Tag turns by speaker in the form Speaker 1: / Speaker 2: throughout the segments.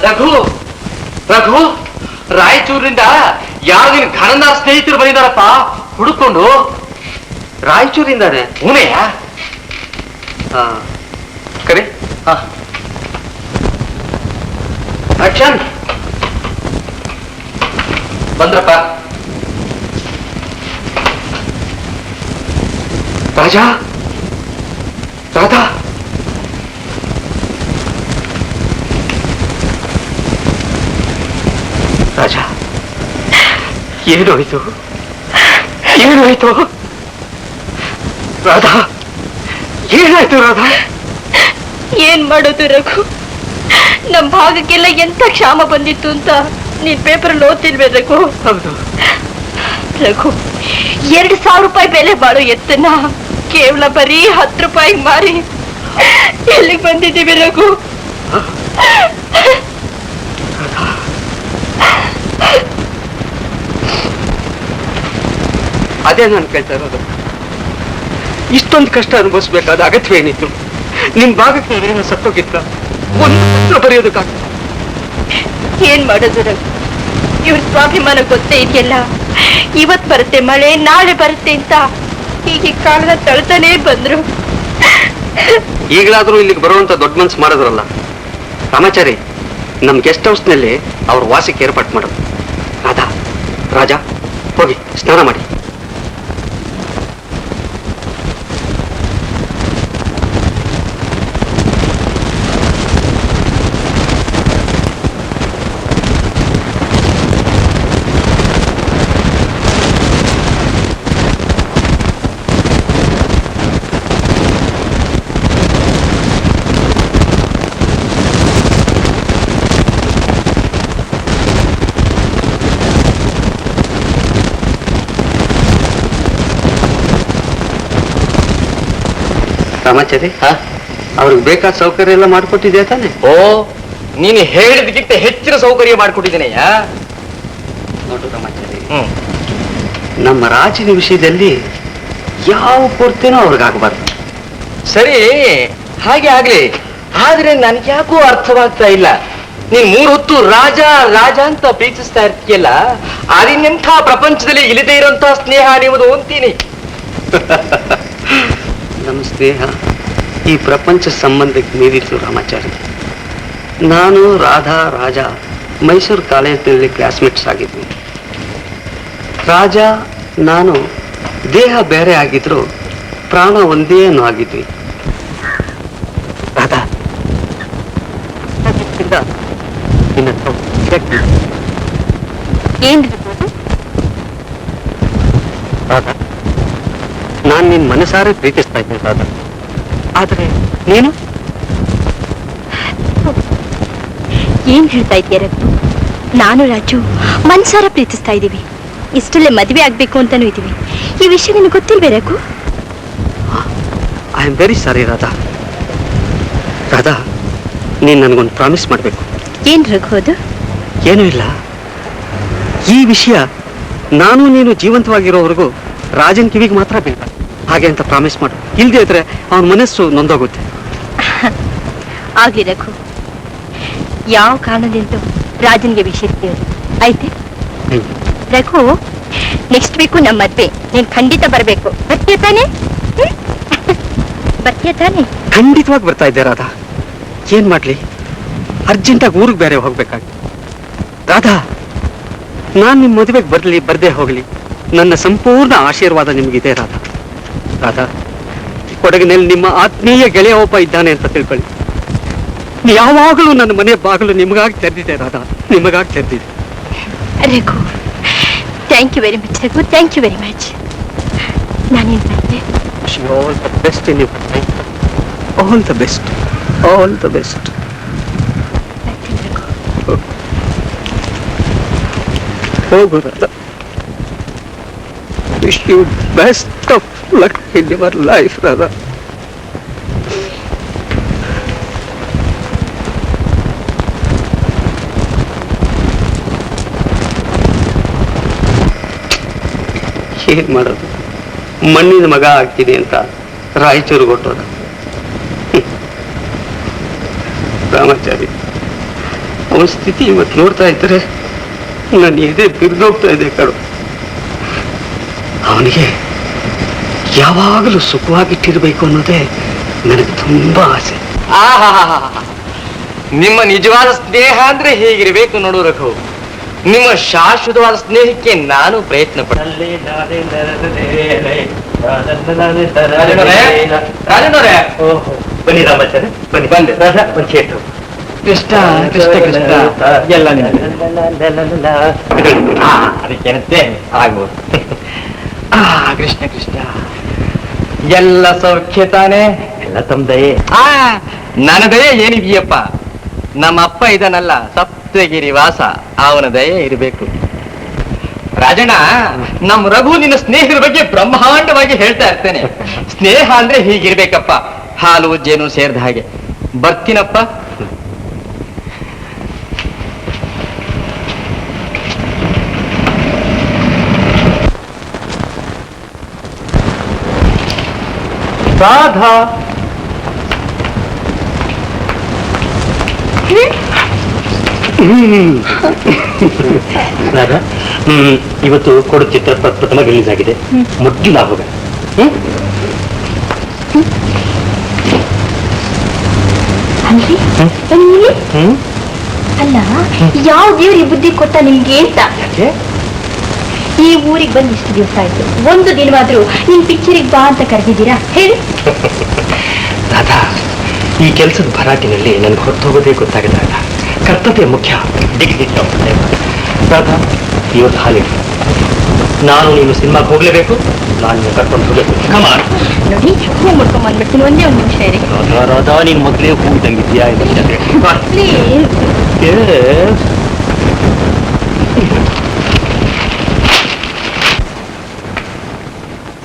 Speaker 1: ರಘು ರಘು ರಾಯಚೂರಿನಿಂದ ಯಾರಿನ ಘನನ ಸ್ನೇಹಿತರು ಬಂದಿದ್ದಾರಪ್ಪ ಹುಡುಕೊಂಡು. ರಾಯಚೂರಿಂದಾನೆ? ಹೂನೆಯಾ? ಕರೆ ಆಕ್ಷನ್ ಬಂದ್ರಪ್ಪ. ರಾಜಾ, ರಾಧಾ, ರಾಜ, ಏನೋಯ್ತು? ಏನಾಯ್ತು ರಾಧಾ? ಏನಾಯ್ತು ರಾಧಾ?
Speaker 2: ಏನ್ ಮಾಡೋದು ರಘು, ನಮ್ ಭಾಗಕ್ಕೆಲ್ಲ ಎಂತ ಕ್ಷಾಮ ಬಂದಿತ್ತು ಅಂತ ನೀನ್ ಪೇಪರ್ ಓದ್ತಿಲ್ವೇ ರಘು?
Speaker 1: ಹೌದು
Speaker 2: ರಘು, 2,000 ರೂಪಾಯಿ ಬೆಲೆ ಬಾಳೋ ಎತ್ತನ್ನ ಕೇವಲ ಬರೀ 10 ರೂಪಾಯಿಗೆ ಮಾರಿ ಎಲ್ಲಿಗೆ ಬಂದಿದ್ದೀವಿ ರಘು?
Speaker 1: ಅದೇ ನಾನು ಕೇಳ್ತಾ ಇರೋದು. ಇಷ್ಟೊಂದು ಕಷ್ಟ ಅನುಭವಿಸ್ಬೇಕಾದ ಅಗತ್ಯವೇನಿತ್ತು? ನಿಮ್ ಭಾಗಕ್ಕೆ ನಾನು ಸತ್ತೋಗಿತ್ತ ಒಂದು ಪತ್ರ ಬರೆಯೋದಕ್ಕಾಗ?
Speaker 2: ಏನ್ ಮಾಡೋದು ರಘು, ಇವ್ರ ಸ್ವಾಭಿಮಾನ ಗೊತ್ತೇ ಇದೆಯಲ್ಲ. ಇವತ್ ಬರುತ್ತೆ ಮಳೆ, ನಾಳೆ ಬರುತ್ತೆ ಅಂತ ಹೀಗೆ ಕಾಲದ ತಳ್ತಾನೇ ಬಂದ್ರು.
Speaker 1: ಈಗಲಾದ್ರೂ ಇಲ್ಲಿಗೆ ಬರುವಂತ ದೊಡ್ಡ ಮನ್ಸು ಮಾಡಿದ್ರಲ್ಲ ರಾಮಾಚಾರಿ. ನಮ್ ಗೆಸ್ಟ್ ಹೌಸ್ ನಲ್ಲಿ ಅವ್ರ ವಾಸಕ್ಕೆ ಏರ್ಪಾಟ್ ಮಾಡೋದು. ರಾಧಾ, ರಾಜ, ಹೋಗಿ ಸ್ನಾನ ಮಾಡಿ. ರಾಮಾಚಾರಿ, ಅವ್ರಿಗೆ ಬೇಕಾದ ಸೌಕರ್ಯ ಎಲ್ಲ ಮಾಡ್ಕೊಟ್ಟಿದ್ಯಾ ತಾನೆ?
Speaker 3: ಓ, ನೀನು ಹೇಳಿದಕ್ಕಿಂತ ಹೆಚ್ಚಿನ ಸೌಕರ್ಯ ಮಾಡಿಕೊಟ್ಟಿದ್ದೇನೆಯ.
Speaker 1: ನೋಡು ರಾಮಾಚಾರಿ, ನಮ್ಮ ರಾಜನ ವಿಷಯದಲ್ಲಿ ಯಾವ ಕೊರತೆನೂ ಅವ್ರಿಗಾಗಬಾರ್ದು.
Speaker 3: ಸರಿ, ಹಾಗೆ ಆಗ್ಲಿ. ಆದ್ರೆ ನನ್ಗೆ ಯಾಕೋ ಅರ್ಥವಾಗ್ತಾ ಇಲ್ಲ. ನೀನ್ 3 ಹೊತ್ತು ರಾಜ ರಾಜ ಅಂತ ಪ್ರೀತಿಸ್ತಾ ಇರ್ತೀಯಲ್ಲ, ಅದಿನ್ನೆಂಥ ಪ್ರಪಂಚದಲ್ಲಿ ಇಲ್ಲದೆ ಇರೋಂಥ ಸ್ನೇಹ ನೀವುದು ಅಂತೀನಿ.
Speaker 1: ನಮ್ಮ ಸ್ನೇಹ ಈ ಪ್ರಪಂಚ ಸಂಬಂಧಕ್ಕೆ ಮೀರಿತು ರಾಮಾಚಾರಿ. ನಾನು, ರಾಧಾ, ರಾಜ ಮೈಸೂರು ಕಾಲೇಜಿನಲ್ಲಿ ಕ್ಲಾಸ್ಮೇಟ್ಸ್ ಆಗಿದ್ವಿ. ರಾಜ ನಾನು ದೇಹ ಬೇರೆ ಆಗಿದ್ರು ಪ್ರಾಣ ಒಂದೇ ಆಗಿದ್ವಿ. ಡೈರೆಕ್ಟ್
Speaker 2: ಏನಿರ್ಬೋದು?
Speaker 1: ರಾಧಾ, ನಾನು ನಿನ್ ಮನಸಾರೆ ಪ್ರೀತಿಸ್ತಾ ಇದ್ದೆ ರಾಧಾ. ಆದ್ರೆ ನೀನು
Speaker 2: ಏನ್ ಹೇಳ್ತಾ ಇದ್ದೀಯ ರಘು? ನಾನು ರಾಜು ಮನ್ಸಾರ ಪ್ರೀತಿಸ್ತಾ ಇದ್ದೀವಿ. ಇಷ್ಟಲ್ಲೇ ಮದುವೆ ಆಗ್ಬೇಕು ಅಂತಾನೂ ಇದೀವಿ. ಈ ವಿಷಯ ನಿನಗೆ ಗೊತ್ತಿಲ್ವೇ Raghu?
Speaker 1: I am very sorry Radha. Radha, ನೀನ್ ನನಗೊಂದು ಪ್ರಾಮಿಸ್ ಮಾಡ್ಬೇಕು.
Speaker 2: ಏನ್ ರಘು ಅದು?
Speaker 1: ಏನೂ ಇಲ್ಲ, ಈ ವಿಷಯ ನಾನು ನೀನು ಜೀವಂತವಾಗಿರೋವರೆಗೂ ರಾಜನ್ ಕಿವಿಗೆ ಮಾತ್ರ ಬೀಳ್ಬಾರ್ದು. ಹಾಗೆ ಅಂತ ಪ್ರಾಮಿಸ್ ಮಾಡು. ಇಲ್ದೇ ಇದ್ರೆ ಅವನ ಮನಸ್ಸು ನೊಂದೋಗುತ್ತೆ.
Speaker 2: ಆಗ್ಲಿ ರಘು, ಯಾವ ಕಾರಣದಿಂದ ರಾಜನ್ಗೆ ವಿಷಯ ತಿಳಿಯೋದು ಆಯ್ತೆ? ರಘು, ನೆಕ್ಸ್ಟ್ ವೀಕು ನಮ್ಮ ಮದ್ವೆ. ನೀನ್ ಖಂಡಿತ ಬರ್ಬೇಕು. ಬರ್ತೀಯ ತಾನೆ? ಬರ್ತೀಯ ತಾನೆ?
Speaker 1: ಖಂಡಿತವಾಗಿ ಬರ್ತಾ ಇದ್ದೆ ರಾಧಾ. ಏನ್ ಮಾಡ್ಲಿ, ಅರ್ಜೆಂಟಾಗಿ ಊರಿಗೆ ಬೇರೆ ಹೋಗ್ಬೇಕಾಗಿ. ರಾಧಾ, ನಾನ್ ನಿಮ್ ಮದುವೆಗೆ ಬರ್ಲಿ ಬರ್ದೇ ಹೋಗ್ಲಿ, ನನ್ನ ಸಂಪೂರ್ಣ ಆಶೀರ್ವಾದ ನಿಮ್ಗಿದೆ ರಾಧಾ. ರಾಧಾ, ಕೊಡಗಿನಲ್ಲಿ ನಿಮ್ಮ ಆತ್ಮೀಯ ಗೆಳೆಯ ಒಬ್ಬ ಇದ್ದಾನೆ ಅಂತ ತಿಳ್ಕೊಳ್ಳಿ. ಯಾವಾಗಲೂ ನನ್ನ ಮನೆ ಬಾಗಿಲು ನಿಮಗಾಗಿ ತೆರೆದಿದೆ ರಾಧಾ, ನಿಮಗಾಗಿ ತೆರೆದಿದೆ.
Speaker 2: Raghu, thank you very much Raghu, thank you very much. ನಾನೇನ್ ಮಾಡ್ತೆ?
Speaker 1: All the best in your life. All the best, all the best. ಹೋಗು Radha. Wish you best of luck in your life Radha. ಏನ್ ಮಾಡೋದು, ಮಣ್ಣಿನ ಮಗ ಆಗ್ತೀನಿ ಅಂತ ರಾಯಚೂರು ಕೊಟ್ಟೋದ ರಾಮಾಚಾರಿ. ಅವನ ಸ್ಥಿತಿ ಇವತ್ತು ನೋಡ್ತಾ ಇದ್ರೆ ನನ್ನ ಎದೆ ಬಿರಿದೋಗ್ತಾ ಇದೆ ಕಡು. ಅವನಿಗೆ ಯಾವಾಗಲೂ ಸುಖವಾಗಿಟ್ಟಿರ್ಬೇಕು ಅನ್ನೋದೇ ನನಗೆ ತುಂಬಾ ಆಸೆ.
Speaker 3: ನಿಮ್ಮ ನಿಜವಾದ ಸ್ನೇಹ ಅಂದ್ರೆ ಹೇಗಿರ್ಬೇಕು ನೋಡು ರಘು. ನಿಮ್ಮ ಶಾಶ್ವತವಾದ ಸ್ನೇಹಕ್ಕೆ ನಾನು ಪ್ರಯತ್ನ ಪಡಲಿ.
Speaker 1: ಬನ್ನಿ ರಾಮಾಚಾರ್ಯ, ಬನ್ನಿ. ಬಂದೆ ರಾಧಾ, ಒಂದು ಚೇಟು.
Speaker 3: ಕೃಷ್ಣ ಕೃಷ್ಣ ಕೃಷ್ಣ ಎಲ್ಲ ಅದಕ್ಕೇನಂತೆ ಆಗ್ಬೋದು. ಕೃಷ್ಣ ಕೃಷ್ಣ ಎಲ್ಲ ಸೌಖ್ಯ ತಾನೆ?
Speaker 1: ಎಲ್ಲ ತಮ್ಮ ದಯೆ.
Speaker 3: ನನ್ನ ದಯೆ ಏನಿದೆಯಪ್ಪ? ನಮ್ಮ ಅಪ್ಪ ಇದನ್ನಲ್ಲ, ಸಪ್ತಗಿರಿ ವಾಸ, ಅವನ ದಯೆ ಇರಬೇಕು. ರಾಜಣ್ಣ, ನಮ್ಮ ರಘು ನಿನ್ನ ಸ್ನೇಹಿತರ ಬಗ್ಗೆ ಬ್ರಹ್ಮಾಂಡವಾಗಿ ಹೇಳ್ತಾ ಇರ್ತೇನೆ. ಸ್ನೇಹ ಅಂದ್ರೆ ಹೀಗಿರ್ಬೇಕಪ್ಪ, ಹಾಲು ಜೇನು ಸೇರಿದ ಹಾಗೆ. ಬರ್ತೀನಪ್ಪ. ರಾಧಾ,
Speaker 1: ರಾಧಾ, ಇವತ್ತು ಕೊಡು ಚಿತ್ರ ಪ್ರಥಮ ರಿಲೀಸ್ ಆಗಿದೆ. ಮೊದಲು ಲಾಭ.
Speaker 2: ಅಲ್ಲ, ಯಾವ ದೇವ್ರ ಈ ಬುದ್ಧಿ ಕೊಟ್ಟ ನಿಮ್ಗೆ ಅಂತ? ಈ ಊರಿಗೆ ಬಂದು ಇಷ್ಟು ದಿವಸ ಆಯ್ತು, ಒಂದು ದಿನವಾದ್ರೂ ನಿಮ್ ಪಿಕ್ಚರಿಗೆ ಬಾ ಅಂತ ಕರೆದಿದ್ದೀರಾ ಹೇಳಿ?
Speaker 1: ರಾಧಾ, ಈ ಕೆಲಸದ ಭರಾಟಿನಲ್ಲಿ ನನ್ಗೆ ಹೊರತೋಗೋದೇ ಗೊತ್ತಾಗಲ್ಲ. ರಾಧಾ, ಕರ್ತವ್ಯ ಮುಖ್ಯ. Dignity of life. ರಾಧಾ, ಇವತ್ತು ಹಾಲಿಗೆ ನಾನು ನೀನು ಸಿನಿಮಾಗೆ ಹೋಗ್ಲೇಬೇಕು. ನಾನು ನಿನ್ನ ಕರ್ಕೊಂಡು ಹೋಗ್ಬೇಕು. ಕಮಾನ್.
Speaker 2: ನೋಡಿ, ಹೂ ಮುಡ್ಕೊಂಡ್ ಬಂದ್ಬಿಡ್ತೀನಿ. ಒಂದೇ ಒಂದು ನಿಮಿಷ ಇರಿ.
Speaker 1: ರಾಧಾ, ರಾಧಾ, ನೀನ್ ಮೊದಲೇ ಹೂಗಿದಂಗಿದ್ಯಾ?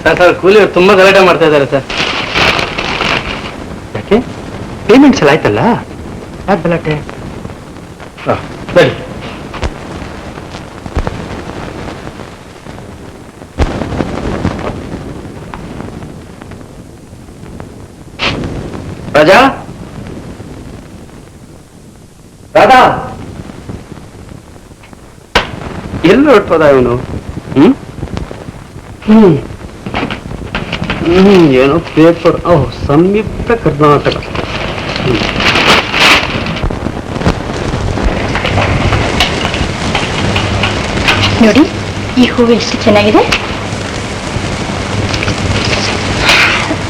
Speaker 3: ಸರ್, ಕೂಲಿಯವರು ತುಂಬಾ ಗಲಾಟೆ ಮಾಡ್ತಾ ಇದ್ದಾರೆ ಸರ್.
Speaker 1: ಯಾಕೆ? ಪೇಮೆಂಟ್ಸ್ ಎಲ್ಲ ಆಯ್ತಲ್ಲ? ಯಾಕೆ ಗಲಾಟೆ?
Speaker 3: ಸರಿ. ರಾಜಾ, ರಾಧಾ,
Speaker 1: ಎಲ್ಲಿ ಹೊರಟೋದ ಇವನು? ಏನೋ ಪೇಪರ್. ಸಂಯುಕ್ತ ಕರ್ನಾಟಕ.
Speaker 2: ನೋಡಿ, ಈ ಹೂವು ಎಷ್ಟು ಚೆನ್ನಾಗಿದೆ.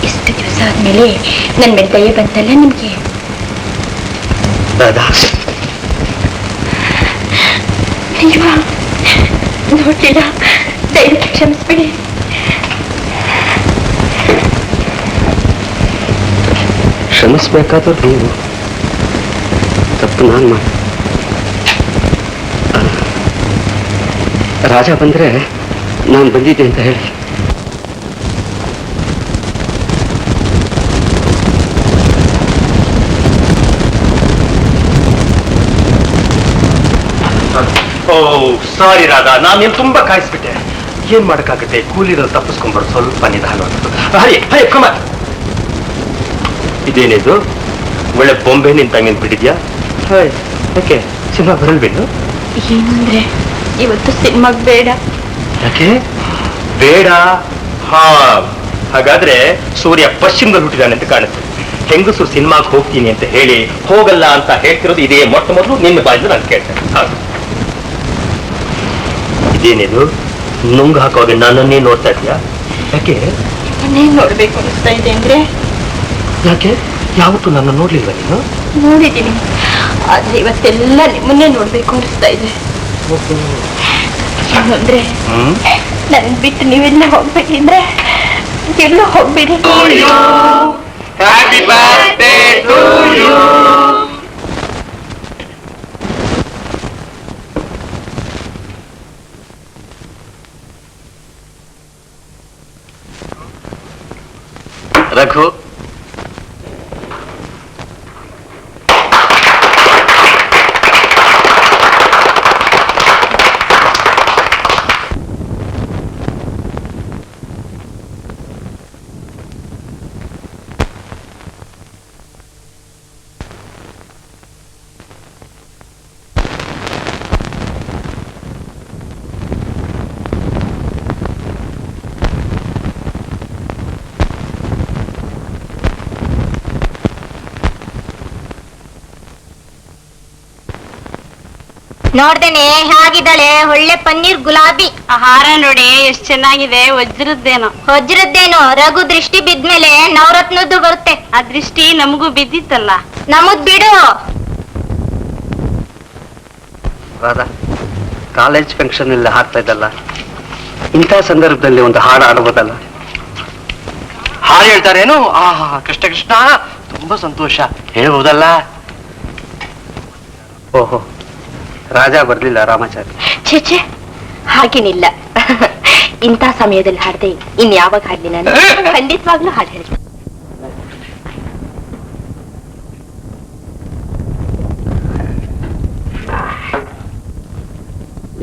Speaker 2: ಇಷ್ಟು ದಿವಸ ಆದ್ಮೇಲೆ ನನ್ ಮೇಲೆ ದಯೆ ಬಂತಲ್ಲ ನಿಮ್ಗೆ.
Speaker 1: ರಾಧಾ,
Speaker 2: ಅಯ್ಯೋ ನೋಡ್ಲಿಲ್ಲ, ದಯವಿಟ್ಟು ಕ್ಷಮಿಸ್ಬಿಡಿ.
Speaker 1: ಕ್ಷಮಿಸ್ಬೇಕಾದ್ರೂ ನೀವು ತಪ್ಪು ನಾನು ಮಾಡಿ. ರಾಜ ಬಂದ್ರೆ ನಾನು ಬಂದಿದ್ದೆ ಅಂತ ಹೇಳಿ.
Speaker 3: ಓ ಸಾರಿ ರಾಧಾ, ನಾನು ನೀನು ತುಂಬಾ ಕಾಯಿಸ್ಬಿಟ್ಟೆ. ಏನ್ ಮಾಡಕ್ಕಾಗತ್ತೆ, ಕೂಲಿರಲ್ಲಿ ತಪ್ಪಿಸ್ಕೊಂಡ್ಬಾರ್ದು, ಸ್ವಲ್ಪ ನಿಧಾನವಾಗ್ತದೆ. ಹರಿ ಹರಿ ಕಮಾನ್. ಇದೇನಿದು ಒಳ್ಳೆ ಬೊಂಬೆ ನಿಂತಂಗೆ ಬಿಟ್ಟಿದ್ಯಾ? ಯಾಕೆ ಸಿನಿಮಾ ಬರಲ್ಬೇಡು?
Speaker 2: ಏನಂದ್ರೆ ಇವತ್ತು ಸಿನಿಮಾಗ್ ಬೇಡ.
Speaker 3: ಯಾಕೆ ಬೇಡ? ಹಾ, ಹಾಗಾದ್ರೆ ಸೂರ್ಯ ಪಶ್ಚಿಮದಲ್ಲಿ ಹುಟ್ಟಿದಾನೆ ಅಂತ ಕಾಣುತ್ತೆ. ಹೆಂಗಸರು ಸಿನಿಮಾಗೆ ಹೋಗ್ತೀನಿ ಅಂತ ಹೇಳಿ ಹೋಗಲ್ಲ ಅಂತ ಹೇಳ್ತಿರೋದು ಇದೇ ಮೊಟ್ಟ ಮೊದಲು ನಿನ್ನ ಬಾಯಿಂದ ನಾನು ಕೇಳ್ತೇನೆ. ಹೌದು, ಇದೇನಿದು ನುಂಗ್ ಹಾಕೋಗೆ ನನ್ನನ್ನೇ ನೋಡ್ತಾ ಇದೀಯಾ? ಯಾಕೆ
Speaker 2: ನೋಡ್ಬೇಕು ಅನಿಸ್ತಾ ಇದೆ ಅಂದ್ರೆ?
Speaker 3: ಯಾಕೆ ಯಾವತ್ತೂ ನನ್ನ ನೋಡ್ಲಿಲ್ವ ನೀನು?
Speaker 2: ನೋಡಿದ್ದೀನಿ, ಆದ್ರೆ ಇವತ್ತೆಲ್ಲ ನಿಮ್ಮನ್ನೇ ನೋಡ್ಬೇಕು ಅನಿಸ್ತಾ ಇದೆ. ಏನಂದ್ರೆ ನನ್ ಬಿಟ್ಟು ನೀವೆಲ್ಲ ಹೋಗ್ಬೇಕಿದ್ರೆ ಎಲ್ಲ ಹೋಗ್ಬೇಡಿ.
Speaker 3: Happy birthday to you. Raghu,
Speaker 2: ನೋಡ್ದೇನೆ ಹೇಗಿದ್ದಾಳೆ, ಒಳ್ಳೆ ಪನ್ನೀರ್ ಗುಲಾಬಿ.
Speaker 4: ಆಹಾರ ನೋಡಿ ಎಷ್ಟ್ ಚೆನ್ನಾಗಿದೆ.
Speaker 2: ವಜ್ರದ್ದೇನೋ ರಘು ದೃಷ್ಟಿ ಬಿದ್ಮೇಲೆ ನವರತ್ನದ್ದು ಬರುತ್ತೆ.
Speaker 4: ಆ ದೃಷ್ಟಿ ನಮಗೂ ಬಿದ್ದಿತ್ತಲ್ಲ.
Speaker 2: ನಮಗ್ ಬಿಡು.
Speaker 1: ರಾಧಾ, ಕಾಲೇಜ್ ಫಂಕ್ಷನ್ ಎಲ್ಲ ಹಾಡ್ತಾ ಇದ್ದಲ್ಲ, ಇಂಥ ಸಂದರ್ಭದಲ್ಲಿ ಒಂದು ಹಾಡು ಆಡಬಹುದಲ್ಲ?
Speaker 3: ಹಾಡು ಹೇಳ್ತಾರೇನು? ಆಹಾ, ಕೃಷ್ಣ ಕೃಷ್ಣ, ತುಂಬಾ ಸಂತೋಷ, ಹೇಳ್ಬಹುದಲ್ಲ?
Speaker 1: ಓಹೋ, ರಾಜ ಬರ್ಲಿಲ್ಲ ರಾಮಾಚಾರಿ?
Speaker 2: ಛೇ, ಹಾಗೇನಿಲ್ಲ. ಇಂಥ ಸಮಯದಲ್ಲಿ ಹಾಡ್ದೆ ಇನ್ ಯಾವಾಗ ಹಾಡ್ಲಿ ನಾನು? ಖಂಡಿತವಾಗ್ಲೂ ಹಾಡು ಹೇಳ್ತೀನಿ.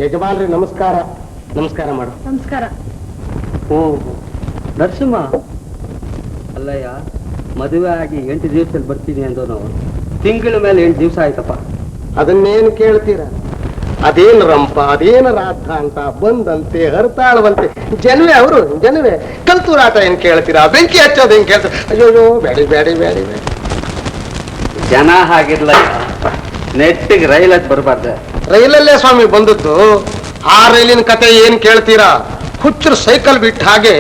Speaker 5: ಯಜಮಾನ್ರಿ ನಮಸ್ಕಾರ.
Speaker 1: ನಮಸ್ಕಾರ ಮಾಡು.
Speaker 4: ನಮಸ್ಕಾರ.
Speaker 1: ಓ ನರಸಿಂಹ, ಅಲ್ಲಯ್ಯ, ಮದುವೆ ಆಗಿ 8 ದಿವಸದಲ್ಲಿ ಬರ್ತೀನಿ ಅಂದೋ ನಾವು, ತಿಂಗಳ ಮೇಲೆ 8 ದಿವಸ ಆಯ್ತಪ್ಪ.
Speaker 5: ಅದನ್ನೇನು ಕೇಳ್ತೀರ? ಅದೇನು ರಂಪ, ಅದೇನು ರಾಧ ಅಂತ ಬಂದಂತೆ ಹರ್ತಾಳವಂತೆ ಜನವೇ ಅವರು, ಜನವೇ ಕಲ್ತೂರಾಟ ಏನ್ ಕೇಳ್ತೀರಾ? ಬೆಂಕಿ ಹಚ್ಚೋದು ಹೆಂಗ್ ಕೇಳ್ತೀರ? ಅಯ್ಯೋ ಬೇಡಿ ಬೇಡಿ ಬೇಡಿ ಬೇಡಿ.
Speaker 1: ಜನ ಹಾಗಿರ್ಲ, ನೆಟ್ಟಿಗೆ ರೈಲ್ ಹತ್ ಬರ್ಬಾರ್ದ?
Speaker 5: ರೈಲಲ್ಲೇ ಸ್ವಾಮಿ ಬಂದದ್ದು. ಆ ರೈಲಿನ ಕತೆ ಏನ್ ಕೇಳ್ತೀರಾ? ಹುಚ್ಚರು ಸೈಕಲ್ ಬಿಟ್ಟ ಹಾಗೆ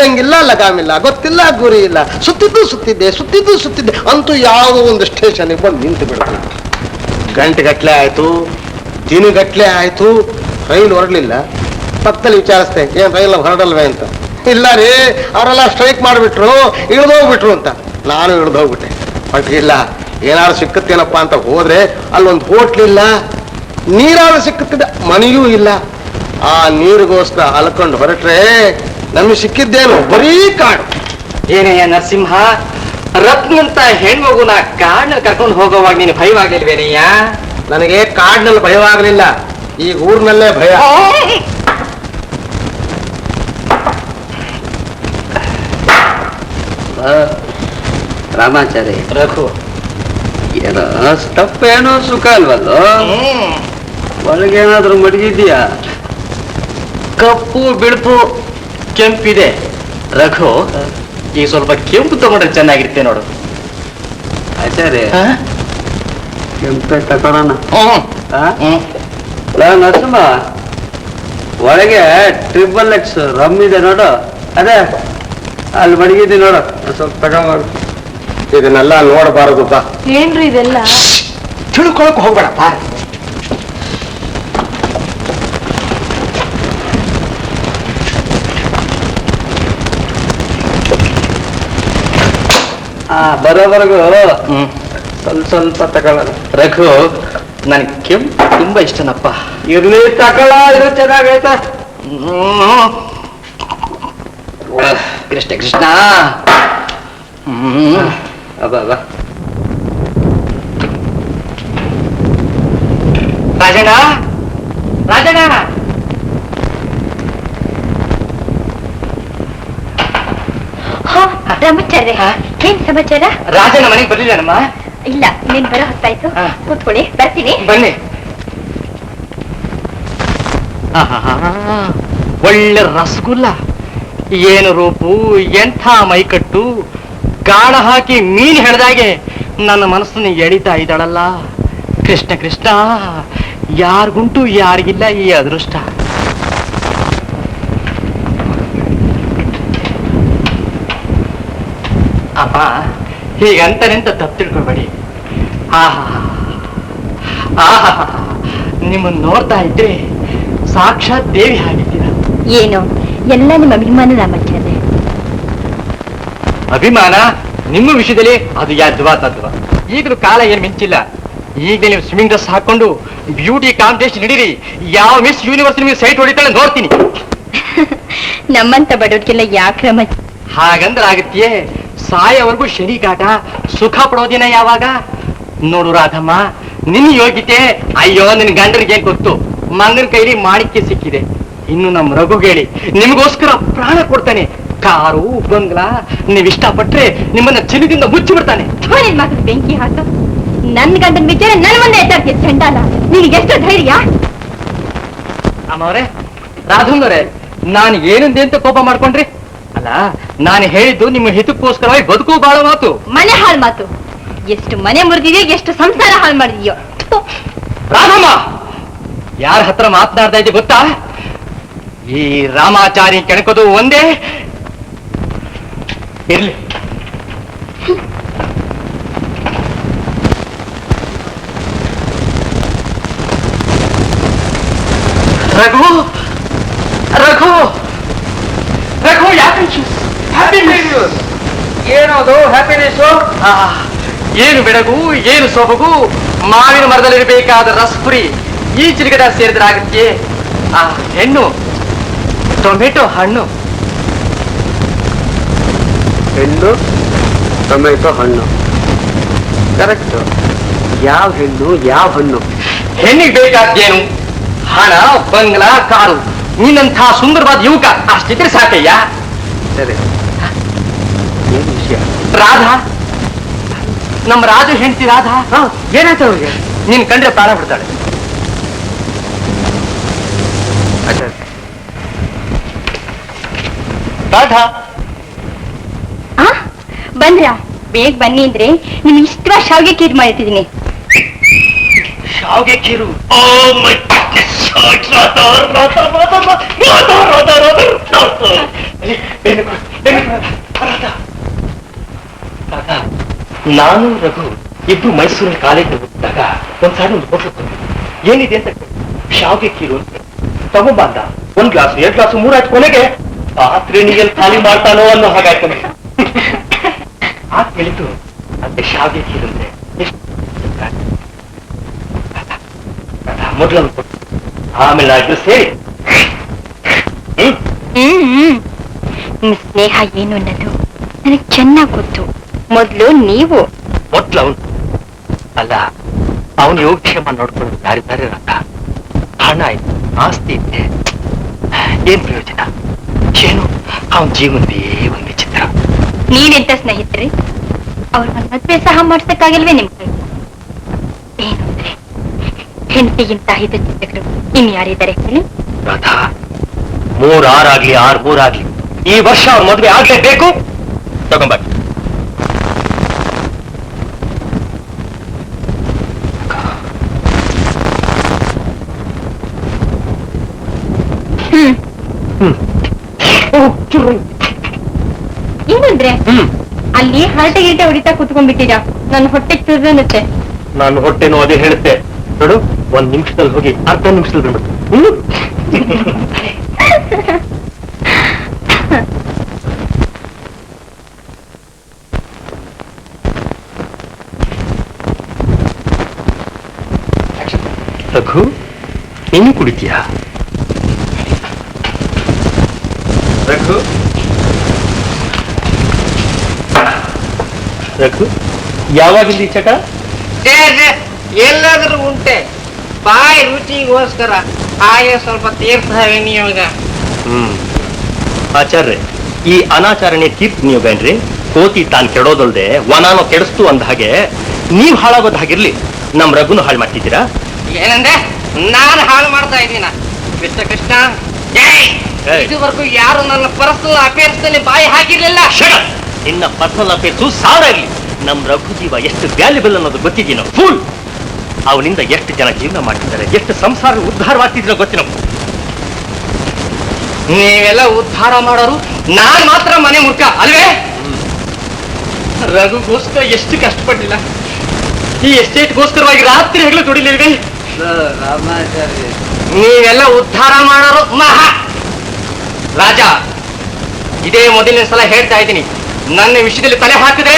Speaker 5: ಲಂಗಿಲ್ಲ ಲಗಾಮಿಲ್ಲ, ಗೊತ್ತಿಲ್ಲ ಗುರಿ ಇಲ್ಲ, ಸುತ್ತಿದ್ದೆ ಅಂತೂ ಯಾವುದೋ ಒಂದು ಸ್ಟೇಷನ್ಗೆ ಬಂದು ನಿಂತು ಬಿಡ್ತು. ಗಂಟೆಗಟ್ಲೆ ಆಯ್ತು, ದಿನಗಟ್ಲೆ ಆಯ್ತು, ರೈಲ್ ಹೊರಡ್ಲಿಲ್ಲ. ಪಕ್ಕದಲ್ಲಿ ವಿಚಾರಿಸ್ತೆ, ಏನ್ ರೈಲ್ ಹೊರಡಲ್ವೇ ಅಂತ. ಇಲ್ಲ ರೀ, ಅವರೆಲ್ಲ ಸ್ಟ್ರೈಕ್ ಮಾಡಿಬಿಟ್ರು, ಇಳಿದೋಗ್ಬಿಟ್ರು ಅಂತ. ನಾನು ಇಳಿದೋಗ್ಬಿಟ್ಟೆ. ಬಟ್ ಇಲ್ಲ, ಏನಾದ್ರು ಸಿಕ್ಕತ್ತೇನಪ್ಪ ಅಂತ ಹೋದ್ರೆ ಅಲ್ಲೊಂದು ಹೋಟ್ಲಿಲ್ಲ, ನೀರಾದ್ರು ಸಿಕ್ಕುತ್ತಿದ್ದ, ಮನೆಯೂ ಇಲ್ಲ. ಆ ನೀರಿಗೋಸ್ಕರ ಅಲ್ಕೊಂಡು ಹೊರಟ್ರೆ ನಮಗೆ ಸಿಕ್ಕಿದ್ದೇನು? ಬರೀ ಕಾಡು.
Speaker 3: ಏನಯ್ಯ ನರಸಿಂಹ, ರತ್ನಂತ ಹೆಣ್ಮಗುನ ಕಾಡ್ನಲ್ಲಿ ಕರ್ಕೊಂಡು ಹೋಗೋವಾಗ ನೀನು ಭಯವಾಗ್ಲಿಲ್ವೇನಯ್ಯ?
Speaker 5: ನನಗೆ ಕಾಡಿನಲ್ಲಿ ಭಯವಾಗಲಿಲ್ಲ, ಈ ಊರಿನಲ್ಲೇ ಭಯ.
Speaker 1: ರಾಮಾಚಾರಿ,
Speaker 3: ರಘು,
Speaker 1: ಏನೋ ಸ್ಟಫ್ ಏನೋ ಸುಖ ಅಲ್ವಲ್ಲೋ? ಒಳಗೇನಾದ್ರೂ ಮಡಗಿದ್ಯಾ?
Speaker 3: ಕಪ್ಪು ಬಿಳುಪು ಕೆಂಪಿದೆ. ರಘು, ಈ ಸ್ವಲ್ಪ ಕೆಂಪು ತಗೊಂಡ್ರೆ ಚೆನ್ನಾಗಿರುತ್ತೆ ನೋಡು.
Speaker 1: ಆಚಾರ್ಯ, ಕೆಂಪೆ ತಗೊಳೋಣ. ನರಸಿಂಹ, ಒಳಗೆ XXX ರಮ್ ಇದೆ ನೋಡು, ಅದೇ ಅಲ್ಲಿ ಮಡಗಿದ್ದಿ ನೋಡು, ಸ್ವಲ್ಪ ತಗೊಂಡು.
Speaker 5: ಇದನ್ನೆಲ್ಲ ನೋಡಬಾರದು ಬಾ.
Speaker 4: ಏನ್ರಿ ಇದೆಲ್ಲ?
Speaker 5: ತಿಳ್ಕೊಳಕ್ ಹೋಗ್ಬೇಡ.
Speaker 3: ಬರೋವರೆಗೂ ಸ್ವಲ್ಪ ತಗೊಳ್ಳೋಣ. ರಘು, ನನ್ ಕೆಂಪು ತುಂಬಾ ಇಷ್ಟನಪ್ಪ. ಇರ್ಲಿ ತಗೊಳ, ಇದು ಚೆನ್ನಾಗೈತ. ಕೃಷ್ಣ ಕೃಷ್ಣ. ಅಬ್ಬ ರಾಜಣ್ಣ, ರಾಜಣ್ಣ.
Speaker 2: ರಾಮಾಚಾರ್ಯ, ಏನ್ ಸಮಾಚಾರ?
Speaker 3: ರಾಜಣ್ಣ ಮನೆಗೆ ಬರ್ಲಿಲ್ಲನಮ್ಮ?
Speaker 2: ಇಲ್ಲ, ನೀನ್ ಬರೋ ಹೊತ್ತಾಯ್ತು.
Speaker 3: ಹಾ.
Speaker 2: ಕೂತ್ಕೊಳ್ಳಿ, ಬರ್ತೀನಿ.
Speaker 3: ಬನ್ನಿ. ಒಳ್ಳೆ ರಸಗುಲ್ಲ, ಏನು ರೂಪು, ಎಂಥ ಮೈಕಟ್ಟು, ಗಾಳ ಹಾಕಿ ಮೀನ್ ಹಿಡ್ದಾಗೆ ನನ್ನ ಮನಸ್ಸನ್ನು ಎಳಿತಾ ಇದ್ದಾಳಲ್ಲ. ಕೃಷ್ಣ ಕೃಷ್ಣ, ಯಾರಿಗುಂಟು ಯಾರಿಗಿಲ್ಲ ಈ ಅದೃಷ್ಟ. ಅಮ್ಮ, ಹೀಗಂತ ನಿಂತ ತಪ್ಪು ತಿಳ್ಕೊಬೇಡಿ. ಆಹಾ ಆಹಾ, ನಿಮ್ಮನ್ನು ನೋಡ್ತಾ ಇದ್ರೆ ಸಾಕ್ಷಾತ್ ದೇವಿ ಆಗಿದ್ದೀರ.
Speaker 2: ಏನು ಎಲ್ಲ ನಿಮ್ಮ ಅಭಿಮಾನ ರಾಮಾಚಾರ್ಯ.
Speaker 3: ಅಭಿಮಾನ ನಿಮ್ಮ ವಿಷಯದಲ್ಲಿ ಅದು ಯದ್ವಾ ತದ್ವಾ. ಈಗಲೂ ಕಾಲ ಏನ್ ಮಿಂಚಿಲ್ಲ. ಈಗಲೇ ನೀವು ಸ್ವಿಮ್ಮಿಂಗ್ ಡ್ರೆಸ್ ಹಾಕೊಂಡು ಬ್ಯೂಟಿ ಕಾಂಪಿಟೇಷನ್ ಹಿಡೀರಿ. ಯಾವ ಮಿಸ್ ಯೂನಿವರ್ಸ್ ನಿಮಗೆ ಸೈಟ್ ಹೊಡಿತಾಳೆ ನೋಡ್ತೀನಿ.
Speaker 2: ನಮ್ಮಂತ ಬಡವ್ರಿಗೆಲ್ಲ ಯಾಕೆ
Speaker 3: ಹಾಗಂದ್ರೆ ಆಗತ್ತೆಯೇ? ಸಾಯವರೆಗೂ ಶನಿ ಕಾಟ, ಸುಖ ಪಡೋದಿನ ಯಾವಾಗ? ನೋಡು ರಾಧಮ್ಮ, ನಿನ್ನ ಯೋಗ್ಯತೆ ಅಯ್ಯೋ ನಿನ್ ಗಂಡನಿಗೆ ಏನ್ ಗೊತ್ತು. ಮಂಗನ ಕೈಲಿ ಮಾಣಿಕ್ಯ ಸಿಕ್ಕಿದೆ. ಇನ್ನು ನಮ್ಮ ರಘು ಹೇಳಿ ನಿಮಗೋಸ್ಕರ ಪ್ರಾಣ ಕೊಡ್ತಾನೆ. ಕಾರು ಬಂಗ್ಲಾ ನೀವ್ ಇಷ್ಟಪಟ್ರೆ ನಿಮ್ಮನ್ನ ಚಿನ್ನದಿಂದ ಮುಚ್ಚಿ ಬಿಡ್ತಾನೆ.
Speaker 2: ಮಾತ್ರ ಬೆಂಕಿ ಹಾಕ. ನನ್ ಗಂಡನ ವಿಚಾರ ನನ್ ಮುಂದೆ ಎತ್ತಾಡ್ತೀಯ ಚಂಡಾಲ. ನಿನಗೆ ಎಷ್ಟು ಧೈರ್ಯ?
Speaker 3: ಅಮ್ಮವ್ರೆ, ರಾಧಮ್ಮವ್ರೆ, ನಾನು ಏನಂದೆ ಅಂತ ಕೋಪ ಮಾಡ್ಕೊಂಡ್ರಿ? ಅಲ್ಲ, ನಾನು ಹೇಳಿದ್ದು ನಿಮ್ಮ ಹಿತಕ್ಕೋಸ್ಕರವಾಗಿ ಬದುಕು ಬಾಳೋ ಮಾತು.
Speaker 2: ಮನೆ ಹಾಳು ಮಾತು. ಎಷ್ಟು ಮನೆ ಮುರಿದಿದೆಯೋ, ಎಷ್ಟು ಸಂಸಾರ ಹಾಳು ಮಾಡಿದ್ಯೋ.
Speaker 3: ರಾಧಮ್ಮ, ಯಾರ ಹತ್ರ ಮಾತನಾಡ್ತಾ ಇದ್ದೆ ಗೊತ್ತಾ? ಈ ರಾಮಾಚಾರಿ ಕೆಣಕೋದು ಒಂದೇ. ಇರ್ಲಿ, ರಘು ರಘು ರಘು, ಹ್ಯಾಪಿ ನ್ಯೂಸ್. ಏನದು ಹ್ಯಾಪಿನೆಸ್? ಏನು ಬೆಳಗು, ಏನು ಸೊಬಗು. ಮಾವಿನ ಮರದಲ್ಲಿರಬೇಕಾದ ರಸಪುರಿ ಈ ಚಿಲಕಡ ಸೇರಿದ್ರಾಗತ್ತೆ. ಆ ಹೆಣ್ಣು ಟೊಮೆಟೊ ಹಣ್ಣು.
Speaker 1: ಹೆಣ್ಣು ಟೊಮೆಟೊ ಹಣ್ಣು, ಕರೆಕ್ಟ್. ಯಾವ ಹೆಣ್ಣು ಯಾವ ಹಣ್ಣು?
Speaker 3: ಹೆಣ್ಣಿಗೆ ಬೇಕಾದ್ದೇನು? ಹಣ, ಬಂಗ್ಲಾ, ಕಾರು. ನೀನಂಥ ಸುಂದರವಾದ ಯುವಕ ಅಷ್ಟಿದ್ರೆ ಸಾಕಯ್ಯ.
Speaker 1: ಸರಿ, ಏನು ವಿಷಯ?
Speaker 3: ರಾಧಾ, ನಮ್ಮ ರಾಜು ಹೆಂಡತಿ ರಾಧಾ.
Speaker 1: ಏನಾಯ್ತು ಅವ್ರಿಗೆ?
Speaker 3: ನೀನ್ ಕಂಡ್ರೆ ಪ್ರಾಣ ಬಿಡ್ತಾಳೆ. ರಾಧಾ,
Speaker 2: ಬಂದ್ರ? ಬೇಗ ಬನ್ನಿ ಅಂದ್ರೆ ನಿಮ್ಗೆ ಇಷ್ಟವಾ ಶಾವಿಗೆ ಖೀರ್ ಮಾಡಿಟ್ಟಿದೀನಿ.
Speaker 3: ಶಾವಿಗೆ ಖೀರು? ನಾನು ರಘು ಇಬ್ರು ಮೈಸೂರಿನ ಕಾಲೇಜ್ ಹೋಗಿದ್ದಾಗ ಒಂದ್ಸಾರಿ ಒಂದು ಹೋಟ್ಲು ಏನಿದೆ ಅಂತ ಶಾವಿಗೆ ಖೀರು ಅಂತ ತಗೊಂಬಂದ. 1 ಗ್ಲಾಸ್ 2 ಗ್ಲಾಸ್ 3 ಆಯ್ತು. ಕೊನೆಗೆ ರಾತ್ರಿ ನೀಯಲ್ಲಿ ಖಾಲಿ ಮಾಡ್ತಾನೋ ಅನ್ನೋ ಹಾಗಾಯ್ತು. ಆ ಕೇಳಿತು ಅದೇ ಶಾವಿಗೆ ಖೀರು ಅಂದ್ರೆ ಮೊದಲನ್ನು ಕೊಟ್ಟು ಆಮೇಲೆ ಇಬ್ರು ಸೇರಿ
Speaker 2: ನಿಮ್ ಸ್ನೇಹ ಏನು ಅನ್ನೋದು ನನಗೆ ಚೆನ್ನಾಗಿ ಗೊತ್ತು. ಮೊದ್ಲು ನೀವು.
Speaker 3: ಮೊದ್ಲು ಅವನು ಅಲ್ಲ, ಅವನು ಯೋಗಕ್ಷೇಮ ನೋಡ್ಕೊಂಡು ಯಾರಿದ್ದಾರೆ ರಥ. ಹಣ ಆಯ್ತು, ಆಸ್ತಿ ಇದ್ದೆ, ಏನ್ ಪ್ರಯೋಜನ? ಏನು ಅವನ ಜೀವನದೇ ಒಂದು ವಿಚಿತ್ರ.
Speaker 2: ನೀವೆಂತ ಸ್ನೇಹಿತರೆ? ಅವ್ರ ಮದ್ವೆ ಸಹ ಮಾಡ್ಸಕ್ಕಾಗಿಲ್ವೇ ನಿಮ್ ಕೈ? ಏನು ಅಂದ್ರೆ ಹೆಂಡತಿಗಿಂತ ಹಿತ ಚಿಂತಕರು ಇನ್ಯಾರಿದ್ದಾರೆ ಹೇಳಿ?
Speaker 3: ರಥ 3 6 ಆಗ್ಲಿ 6 3 ಆಗ್ಲಿ, ಈ ವರ್ಷ ಅವ್ರ ಮದುವೆ ಆಗ್ಲೇಬೇಕು. ತಗೊಂಬಾಕಿ.
Speaker 2: ಏನಂದ್ರೆ ಅಲ್ಲಿ ಹರಟೆ ಗಿರಟೆ ಹೊಡಿತಾ ಕುತ್ಕೊಂಡ್ಬಿಟ್ಟಿರಾ? ನನ್ನ ಹೊಟ್ಟೆ ಚುರ್ರನ್ನುತ್ತೆ.
Speaker 3: ನಾನು ಹೊಟ್ಟೆನೋ ಅದೇ ಹೇಳುತ್ತೆ ನೋಡು. 1 ನಿಮಿಷದಲ್ಲಿ ಹೋಗಿ ಅರ್ಧ ನಿಮಿಷದಲ್ಲಿ ಬಂದ್ಬಿಟ್ಟು. ರಘು, ನೀನು ಕುಡಿತೀಯಾ? ರಘು, ರಘು, ಯಾವಾಗಿಂದ ಈ ಚಟ?
Speaker 6: ಎಲ್ಲಾದ್ರೂ ಉಂಟೆ, ಬಾಯಿ ರುಚಿಗೋಸ್ಕರ ಹಾಗೆ ಸ್ವಲ್ಪ ತೀರ್ಥ ವಿನಿಯೋಗ.
Speaker 3: ಆಚಾರ್ಯ, ಈ ಅನಾಚಾರಣೆ ತೀರ್ಥ ನಿಯೋಗ ಏನ್ರಿ? ಕೋತಿ ತಾನ್ ಕೆಡೋದಲ್ದೆ ವನಾನೋ ಕೆಡಿಸ್ತು ಅಂದ ಹಾಗೆ ನೀವ್ ಹಾಳಾಗೋದ್ ಹಾಗಿರ್ಲಿ, ನಮ್ ರಘುನು ಹಾಳು ಮಾಡ್ತಿದ್ದೀರಾ?
Speaker 6: ಏನಂದ್ರೆ ನಾನು ಹಾಳು ಮಾಡ್ತಾ ಇದ್ದೀನ? ಕೃಷ್ಣ ಕೃಷ್ಣ, ಇದುವರೆಗೂ ಯಾರು ನನ್ನ ಪರ್ಸನಲ್ ಅಫೇರ್ಸ್ ನಲ್ಲಿ ಬಾಯಿ ಹಾಕಿರ್ಲಿಲ್ಲ.
Speaker 3: ನಿನ್ನ ಪರ್ಸನಲ್ ಅಫೇರ್ಸು ಸಾವಿರ ಇರ್ಲಿ, ನಮ್ ರಘು ಜೀವ ಎಷ್ಟು ವ್ಯಾಲ್ಯೂಬಲ್ ಅನ್ನೋದು ಗೊತ್ತಿದ್ದೀನೋ ಫುಲ್. ಅವನಿಂದ ಎಷ್ಟು ಜನ ಜೀವನ ಮಾಡ್ತಿದ್ದಾರೆ, ಎಷ್ಟು ಸಂಸಾರ ಉದ್ಧಾರವಾಗ್ತಿದ್ದೀರೋ ಗೊತ್ತಿನ.
Speaker 6: ನೀವೆಲ್ಲ ಉದ್ಧಾರ ಮಾಡೋರು, ನಾನ್ ಮಾತ್ರ ಮನೆ ಮುರ್ಕ ಅಲ್ವೇ? ರಘುಗೋಸ್ಕರ ಎಷ್ಟು ಕಷ್ಟಪಟ್ಟಿಲ್ಲ, ಈ ಎಸ್ಟೇಟ್ಗೋಸ್ಕರವಾಗಿ ರಾತ್ರಿ ಹಗಲು ದುಡಿಲಿಲ್ವೇ? ನೀವೆಲ್ಲ ಉದ್ಧಾರ ಮಾಡೋರು ಮಹಾ ರಾಜ. ಇದೇ ಮೊದಲನೇ ಸಲ ಹೇಳ್ತಾ ಇದ್ದೀನಿ, ನನ್ನ ವಿಷಯದಲ್ಲಿ ತಲೆ ಹಾಕಿದ್ರೆ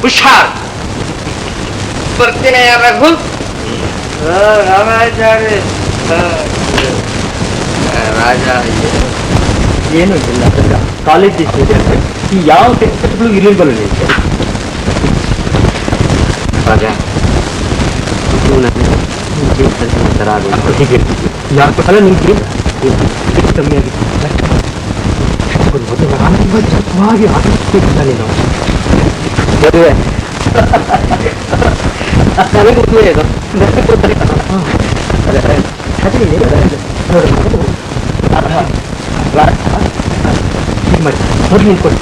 Speaker 6: ಹುಷಾರ್. ಬರ್ತೀನಿ ರಘು. ರಾಜ
Speaker 3: ಏನು ಇಲ್ಲ, ಕಾಲೇಜ್ ಈ ಯಾವ ಟೆಕ್ಸ್ಟ್ಗಳು ಇರಲಿಲ್ವಲ್ಲ
Speaker 1: ರಾಜ, ಒಂಥರ
Speaker 3: ಅಲ್ಲ ನಿಮ್ಗೆ ಕಮ್ಮಿ ಆಗಿತ್ತು. ಸ್ವಚ್ಛವಾಗಿ ಆಟೋಗ್ತಿದ್ದ ನೀನು.
Speaker 1: ಮದುವೆ
Speaker 3: ಮೊದಲು ನಿಂತ್ಕೊಳ್ಳಿ,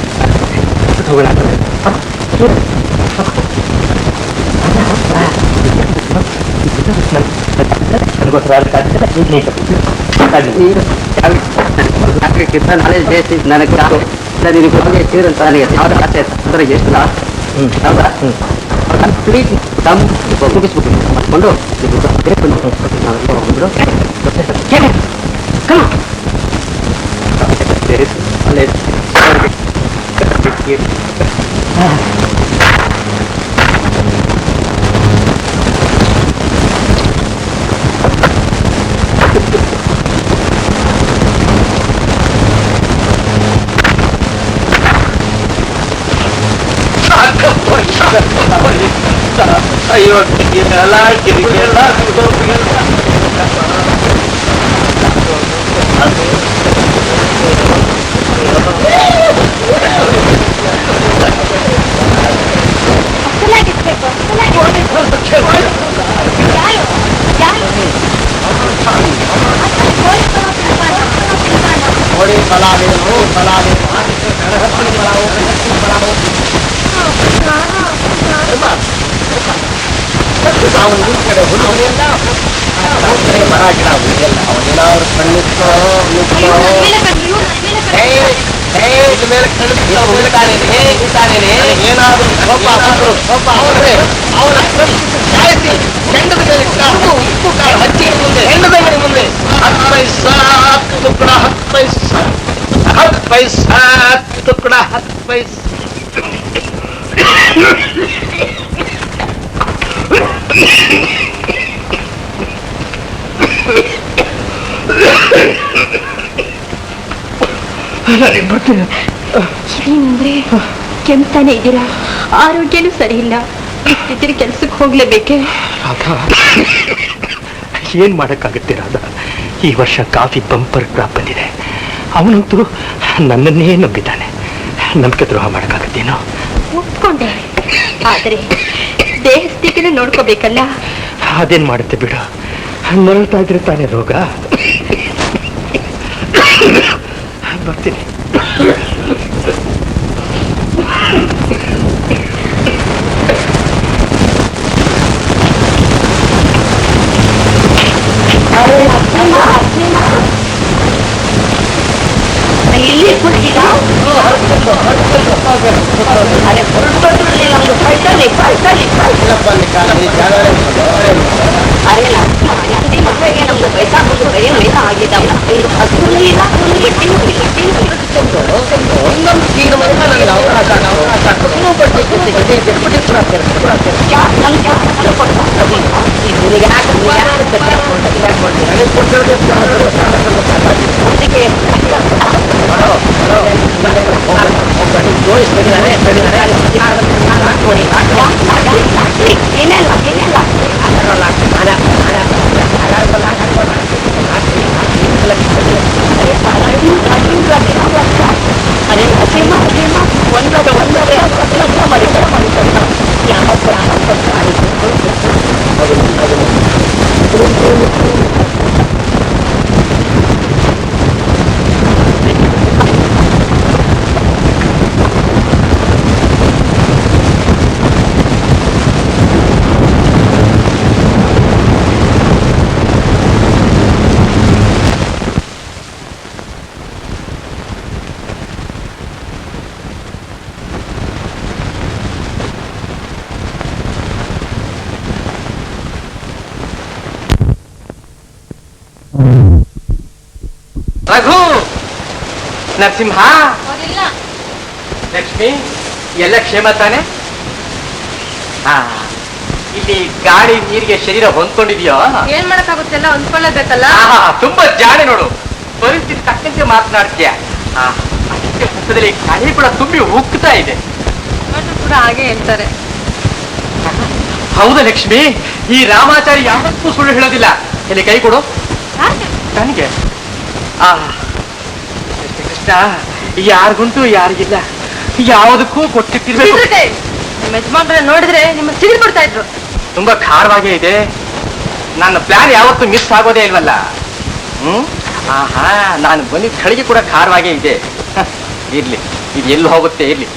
Speaker 3: ಹೋಗೋಣ.
Speaker 1: ನಾಳೆ ಬೇಸಿ ನನಗೆ ನಿನಗೆ ಸೇರಂತ ನನಗೆ ಯಾವ್ದು ಆಸೆ ಅಂದ್ರೆ ಎಷ್ಟು ಹೌದಾ? ಪ್ಲೀಸ್ ಮುಗಿಸ್ಬಿಟ್ಟು ಮಾಡ್ಕೊಂಡು
Speaker 5: ಅಯ್ಯೋ ಕಿರಿಗೆಲ್ಲ ನೋಡಿ ಪಲಾವೇನು ಪಲಾವೇನು ಅವನ ಕಡೆ ಹುಡುಗರೆಲ್ಲ ಮರ ಗಿಡ ಹುಡುಗೆಲ್ಲ ಅವನೇನಾದ್ರು ಕಣ್ಣಿತ್ತೋ ಏನಾದ್ರು ಒಬ್ಬ ಅವನೇ ಅವನ ಸಾಯಿಸಿ ಹೆಂಡದ ಮೇಲೆ ಉಪ್ಪು ಕಾಳು ಹಚ್ಚಿ ಮುಂದೆ ಹೆಂಡದ ಮನೆ ಮುಂದೆ 10 ಪೈಸಾ ತುಕಡ 10 ಪೈಸಾ ತುಕಡ 10 ಪೈಸಾ.
Speaker 2: ಏನಂದ್ರೆ ಕೆಮ್ತಾನೆ ಇದ್ದೀರಾ? ಆರೋಗ್ಯನೂ ಸರಿ ಇಲ್ಲ, ಇಷ್ಟಿದ್ರೆ ಕೆಲ್ಸಕ್ಕೆ ಹೋಗ್ಲೇಬೇಕೆ?
Speaker 3: ರಾಧಾ, ಏನ್ ಮಾಡಕ್ಕಾಗುತ್ತೆ ರಾಧಾ? ಈ ವರ್ಷ ಕಾಫಿ ಬಂಪರ್ ಕ್ರಾಪ್ ಬಂದಿದೆ. ಅವನಂತೂ ನನ್ನನ್ನೇ ನಂಬಿದ್ದಾನೆ. ನಂಬಿಕೆ ದ್ರೋಹ ಮಾಡಕ್ಕಾಗತ್ತೇನೋ?
Speaker 2: ಒಪ್ಕೊಂಡೆ, ಆದ್ರೆ ದೇಹ ಸ್ಥಿತಿನ ನೋಡ್ಕೋಬೇಕಲ್ಲ.
Speaker 3: ಅದೇನ್ ಮಾಡುತ್ತೆ ಬಿಡು, ನರಳ್ತಾ ಇದ್ರೆ ತಾನೇ ರೋಗ. ಬರ್ತೀನಿ. ರಘು, ನರಸಿಂಹ, ಲಕ್ಷ್ಮಿ, ಎಲ್ಲ ಕ್ಷೇಮ ತಾನೆ? ಹಾ, ಇಲ್ಲಿ ಗಾಳಿ ನೀರಿಗೆ ಶರೀರ ಹೊಂದ್ಕೊಂಡಿದ್ಯೋ?
Speaker 2: ಏನ್ ಮಾಡಕ್ಕಾಗುತ್ತೆಲ್ಲ ಹೊಂದ್ಕೊಳ್ಳೇಬೇಕಲ್ಲ.
Speaker 3: ತುಂಬಾ ಜಾಣೆ ನೋಡು, ಪರಿಸ್ಥಿತಿ ತಕ್ಕಂತೆ ಮಾತನಾಡ್ತೀಯ. ಅದಕ್ಕೆ ಹತ್ತದಲ್ಲಿ ಗಾಳಿ ಕೂಡ ತುಂಬಿ ಉಕ್ತಾ ಇದೆ.
Speaker 2: ಕೂಡ ಹಾಗೆ ಹೇಳ್ತಾರೆ.
Speaker 3: ಹೌದಾ ಲಕ್ಷ್ಮಿ, ಈ ರಾಮಾಚಾರಿ ಯಾವತ್ತೂ ಸುಳ್ಳು ಹೇಳೋದಿಲ್ಲ. ಇಲ್ಲಿ ಕೈ ಕೊಡು ನನಗೆ. ಕೃಷ್ಣ, ಯಾರಿಗುಂಟು ಯಾರಿಗಿಲ್ಲ, ಯಾವುದಕ್ಕೂ ಕೊಟ್ಟಿರ್ಬೇಕು.
Speaker 2: ನಿಮ್ಮ ಯಜಮಾನ್ರ ನೋಡಿದ್ರೆ ನಿಮ್ಮ ಸಿಡಿದು ಬಿಡ್ತಾ ಇದ್ರು.
Speaker 3: ತುಂಬಾ ಖಾರವಾಗೇ ಇದೆ. ನನ್ನ ಪ್ಲಾನ್ ಯಾವತ್ತೂ ಮಿಸ್ ಆಗೋದೇ ಇಲ್ವಲ್ಲ. ನಾನು ಬಂದಿದ್ದ ಸ್ಥಳಿಗೆ ಕೂಡ ಖಾರವಾಗೇ ಇದೆ. ಇರ್ಲಿ, ಇದು ಎಲ್ಲಿ ಹೋಗುತ್ತೆ ಇರ್ಲಿ.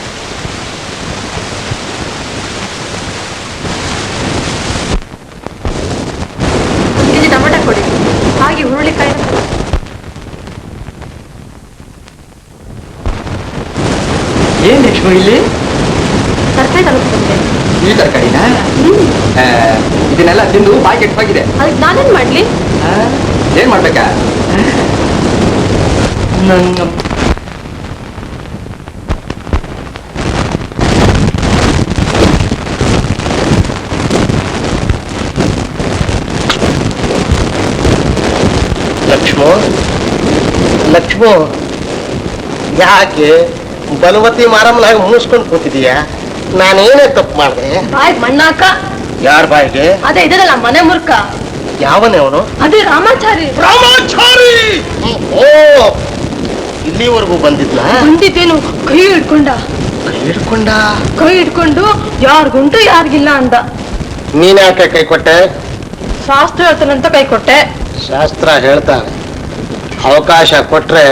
Speaker 2: ಟೊಮೆಟೊ ಕೊಡಿ, ಹಾಗೆ ಹುರುಳಿಕಾಯಿ.
Speaker 3: ಏನ್ ಲಕ್ಷ್ಮಿ ಇಲ್ಲಿ
Speaker 2: ತರಕಾರಿ ತಗೊಂಡ್ಬಂದೆ.
Speaker 3: ಈ ತರಕಾರಿನ ಇದನ್ನೆಲ್ಲ ತಿಂದು ಬಾಯಿ ಕೆಟ್ಟವಾಗಿದೆ.
Speaker 2: ಅದಕ್ಕೆ ನಾನೇನ್ ಮಾಡ್ಲಿ?
Speaker 3: ಏನ್ ಮಾಡ್ಬೇಕಾ?
Speaker 5: ಲಕ್ಷ್ಮೋ, ಯಾಕೆ ಬಲವತಿ ಮಾರಮ್ಮನಾಗಿ ಮುಗಿಸ್ಕೊಂಡು ಕೂತಿದೀಯಾ? ನಾನೇನೇ ತಪ್ಪು ಮಾಡಿದೆ?
Speaker 2: ಬಾಯ್ ಮಣ್ಣಾಕ.
Speaker 5: ಯಾರ ಬಾಯಿಗೆ?
Speaker 2: ಅದೇ ಇದಲ್ಲ ಮನೆ ಮುರ್ಕ.
Speaker 5: ಯಾವನೇ ಅವನು?
Speaker 2: ಅದೇ ರಾಮಾಚಾರಿ.
Speaker 5: ರಾಮಾಚಾರಿ! ಓ, ಇಲ್ಲಿವರೆಗೂ ಬಂದಿದ್ನ?
Speaker 2: ಬಂದಿದ್ದೇನು, ಕೈ ಹಿಡ್ಕೊಂಡ. ಕೈ ಹಿಡ್ಕೊಂಡು ಯಾರಿಗುಂಟು ಯಾರಿಗಿಲ್ಲ ಅಂದ.
Speaker 5: ನೀನ್ ಯಾಕೆ ಕೈ ಕೊಟ್ಟೆ?
Speaker 2: ಶಾಸ್ತ್ರ ಹೇಳ್ತಾನಂತ ಕೈ ಕೊಟ್ಟೆ.
Speaker 5: ಶಾಸ್ತ್ರ ಹೇಳ್ತಾನೆ, ಅವಕಾಶ ಕೊಟ್ರೆ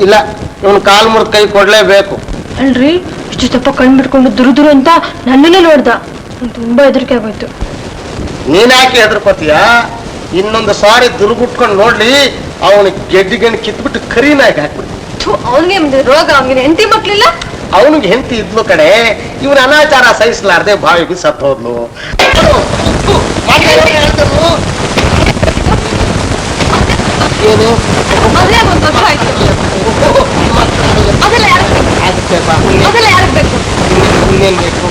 Speaker 5: ಇಲ್ಲ, ಇವನ್ ಕಾಲ್ ಮುರ್ದು ಕೈ ಕೊಡ್ಲೇಬೇಕು.
Speaker 2: ಅಲ್ರಿ, ಇಷ್ಟು ಸ್ವಲ್ಪ ಕಣ್ ಬಿಟ್ಕೊಂಡು ದುರು ಅಂತ ನನ್ನನ್ನೇ ನೋಡ್ದ. ತುಂಬಾ ಹೆದರಿಕೆ ಆಗೋಯ್ತು.
Speaker 5: ನೀನ್ ಯಾಕೆ ಹೆದರ್ಕೋತೀಯ? ಇನ್ನೊಂದು ಸಾರಿ ದುರ್ಗುಟ್ಕೊಂಡು ನೋಡ್ಲಿ, ಅವನಿಗೆ ಗೆಡ್ಡಿಗೆಣ್ಣು ಕಿತ್ಬಿಟ್ಟು ಕರಿನಾಗಿ ಹಾಕ್ಬಿಡ್ತು.
Speaker 2: ಅವನಿಗೆ ರೋಗ, ಅವನಿಗೆ ಹೆಂಡತಿ ಮಕ್ಳಿಲ್ಲ.
Speaker 5: ಅವನಿಗೆ ಹೆಂಡತಿ ಇದ್ಲು ಕಡೆ, ಇವನ ಅನಾಚಾರ ಸಹಿಸಲಾರ್ದೆ ಬಾವಿಗೆ ಸತ್ತು ಹೋದ್ಲು. ಏನು
Speaker 2: ಅದೇ ಒಂದು ವರ್ಷ ಆಯ್ತು. ಅದೆಲ್ಲ ಯಾರಿಗೆ ಬೇಕು?
Speaker 5: ಇನ್ನೇನ್ ಬೇಕು?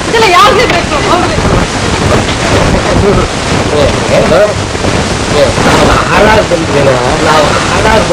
Speaker 2: ಇದೆಲ್ಲ ಯಾರಿಗೆ ಬೇಕು?
Speaker 5: ಹಾಳಾಗಿ ಬಂದಿದ್ದೇನೆ, ನಾವು ಹಾಳಾಗಿ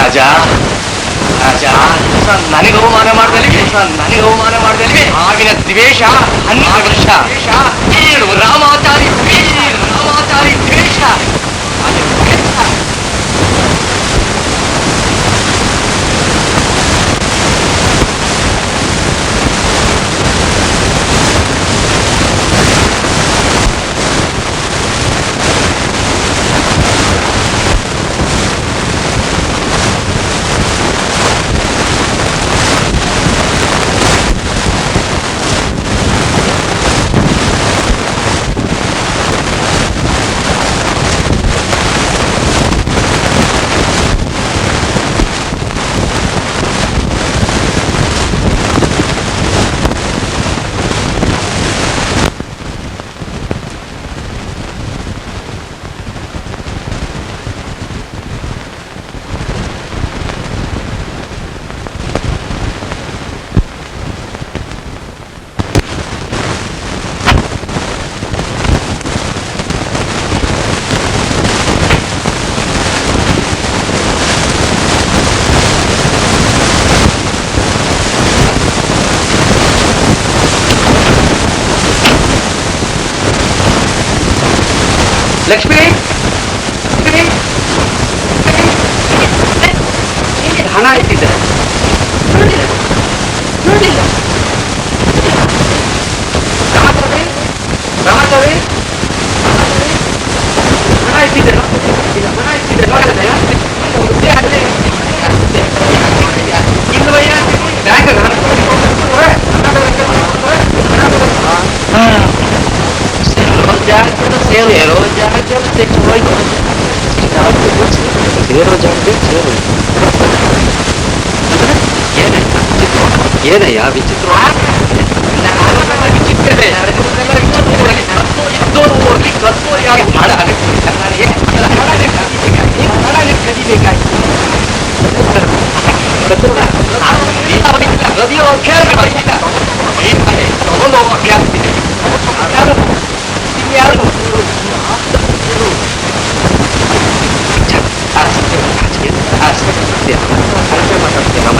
Speaker 6: ರಾಜ ರಾಜ ನನಗೆ ಅವಮಾನ ಮಾಡಿದಲ್ಲಿ ಆಗಿನ ದ್ವೇಷ 12 ವರ್ಷ ಏಳು ರಾಮಾಚಾರಿ ದ್ವೇಷ ಅದು ದ್ವೇಷ. ಲಕ್ಷ್ಮಿ ಹಣ ಇಟ್ಟಿದ್ದೆ ರಾಮಾಚಾರಿ ಹಣ ಇಟ್ಟಿದ್ದೆ ಏನಯ್ಯ ವಿಚಿತ್ರ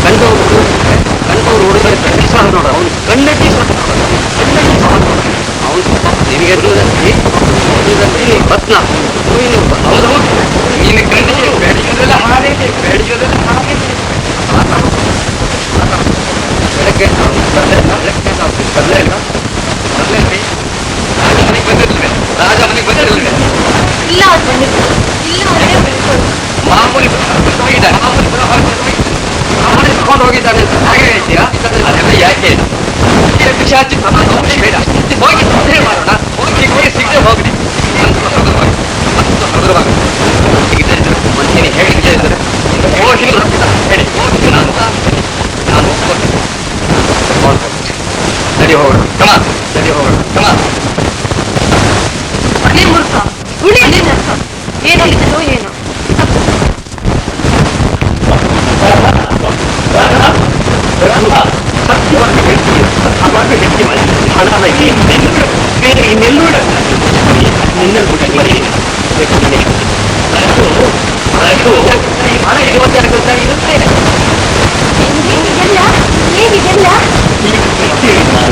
Speaker 6: ಕಂಡವರು ಹುಡುಗರ ನೋಡ ಅವನು ಕಣ್ಣಟ್ಟಿ ಅವನು ನಿನಗೆ ಭತ್ನ ಹೌದು ನೀನು ಕಣ್ಣಿಗೆ ಬೇಡಿಯೋದೆಲ್ಲ ಹಾಗೆ ಬೆಳಗ್ಗೆ ಬರಲೇ ಇಲ್ಲ ರಾಜ ಮನೆಗೆ ಬಂದಿರಲಿಲ್ಲ ಮಾಮೂಲಿ ಕರ್ಕೊಂಡು ಹೋಗಿದ್ದಾನೆ ಹಾಗೆ ಹೇಳ್ತೀರಾ ಅದೆಲ್ಲ ಯಾಕೆ ಪಿಶಾಚಿ ಬೇಡ ಹೋಗಿ ಮಾಡೋಣ ಹೋಗಿ ಸಿಗದೆ ಹೋಗ್ರಿ ಮನುಷ್ಯನಿಗೆ ಹೇಳಿದ್ರೆ ಹೇಳಿ ನಾನು ನಡಿ ಹೋಗೋಣ ಕಮ ನಡಿ ಹೋಗೋಣ ಕಮ
Speaker 2: ಏನಾಗಿದ್ದೋ ಏನೋ
Speaker 6: ಸತ್ಯವಾಗಿ ಹೇಳ್ತೀವಿ ಅವಾಗ ಹೆಚ್ಚಿ ಮಾಡಿ ಹಣನ ಬೇರೆ ಇನ್ನೆಲ್ಲೂ ನಿನ್ನಲ್ಲಿ ಮರಿ ಹಣ ಇರುತ್ತೆ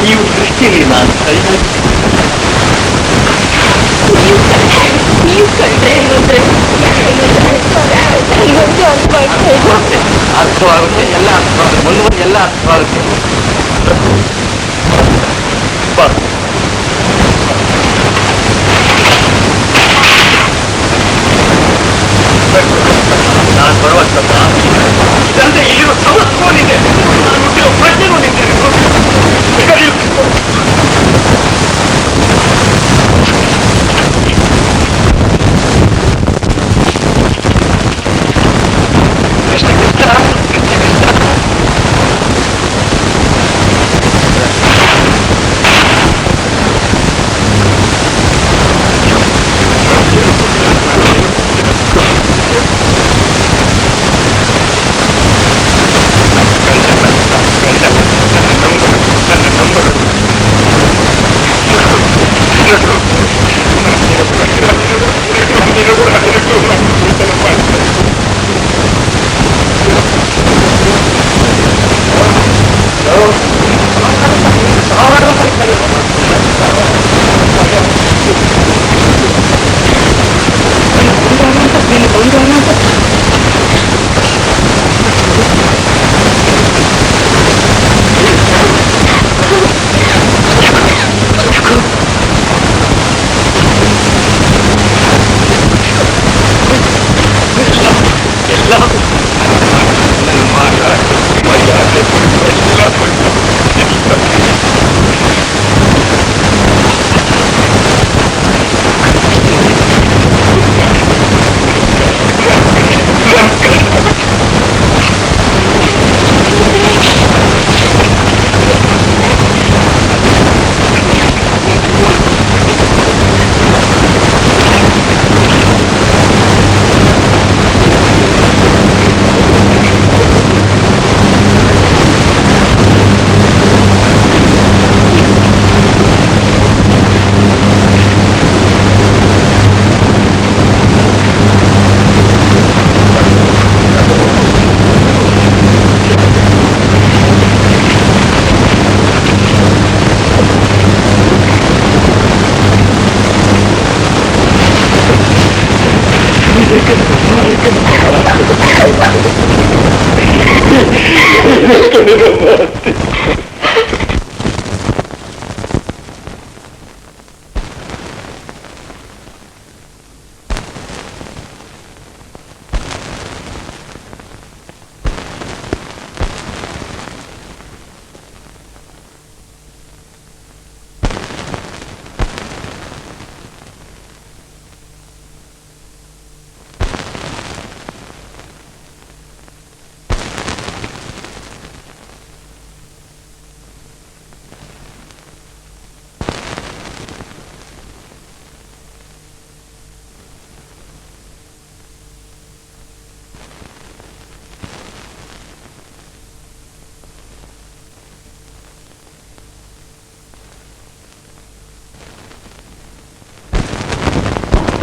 Speaker 6: ನೀವು ದೃಷ್ಟಿಯಲ್ಲಿ ನಾನು ಅರ್ಥವಾಗುತ್ತೆ ಎಲ್ಲ ಅರ್ಥವಾಗುತ್ತೆ ಮುಂದೆ ಎಲ್ಲ ಅರ್ಥವಾಗುತ್ತೆ ನಾನು ಬರುವಂತಲ್ಲ ಇದಂತೆ ಇಲ್ಲಿರೋ ಸಮಸ್ಯೆ ನಾನು ಹುಟ್ಟಿರೋ ಪ್ರಜ್ಞೆಗೊಂಡಿದ್ದೇನೆ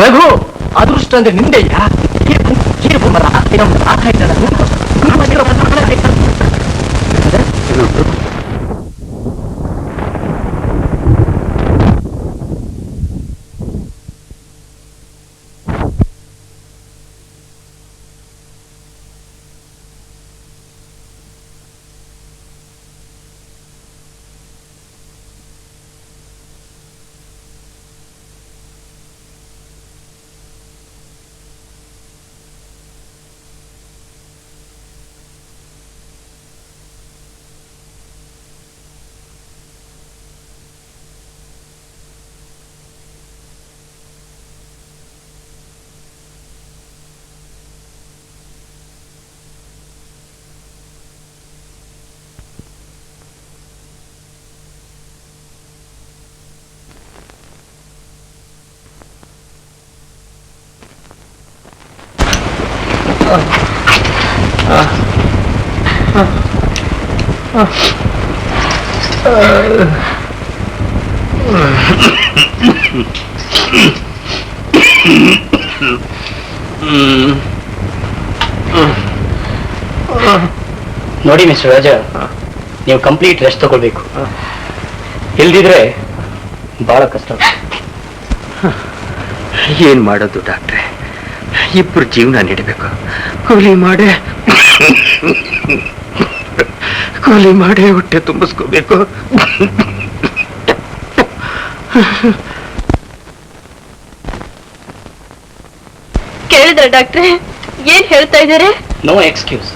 Speaker 3: ರಘು, ಅದೃಷ್ಟ ಅಂದ್ರೆ ನಿಂದೆಯಾ?
Speaker 6: ನೋಡಿ ಮಿಸ್ಟರ್ ರಾಜ, ನೀವು ಕಂಪ್ಲೀಟ್ ರೆಸ್ಟ್ ತಗೊಳ್ಬೇಕು. ಇಲ್ದಿದ್ರೆ ಬಹಳ ಕಷ್ಟ.
Speaker 1: ಏನ್ ಮಾಡೋದು ಡಾಕ್ಟ್ರೆ? ಇಬ್ರು ಜೀವನ ನೀಡಬೇಕು. ಕೂಲಿ ಮಾಡೇ ಹೊಟ್ಟೆ ತುಂಬಿಸ್ಕೋಬೇಕು.
Speaker 2: ಕೇಳಿದ್ರ ಡಾಕ್ಟ್ರೆ ಏನ್ ಹೇಳ್ತಾ ಇದ್ದಾರೆ?
Speaker 6: No excuse.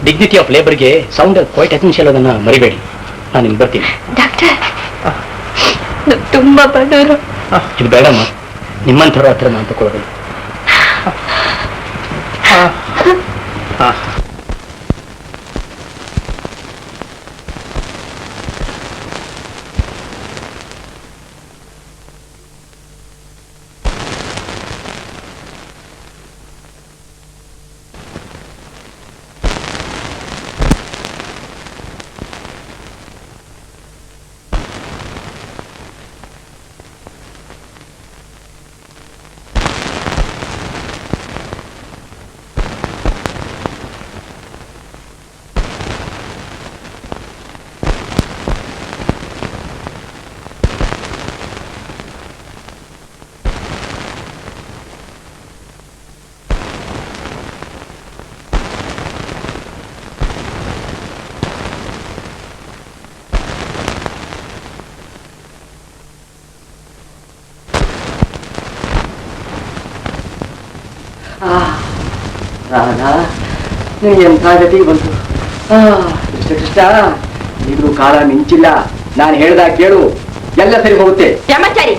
Speaker 6: ಡಿಗ್ನಿಟಿ ಆಫ್ ಲೇಬರ್ಗೆ ಸೌಂಡ್ ಕ್ವೈಟ್ ಎಸೆನ್ಷಿಯಲ್, ಅದನ್ನ ಮರಿಬೇಡಿ. ನಾನು ನಿಮ್ಗೆ ಬರ್ತೀನಿ.
Speaker 2: ಡಾಕ್ಟರ್, ತುಂಬಾ ಬಡವರು.
Speaker 6: ಇದು ಬೇಡಮ್ಮ, ನಿಮ್ಮಂಥವ್ರ ಹತ್ರ ನಾನು ತಗೊಳ್ಳೋದಿಲ್ಲ.
Speaker 3: ರಾಧಾ, ನಿನಗೆ ಎಂಥ ಗತಿ ಬಂತು? ಕೃಷ್ಣ, ಈಗಲೂ ಕಾಲ ಮಿಂಚಿಲ್ಲ. ನಾನು ಹೇಳ್ದಾಗ ಕೇಳು, ಎಲ್ಲ ಸರಿ ಹೋಗುತ್ತೆ.
Speaker 2: ಬ್ರಹ್ಮಚಾರಿ,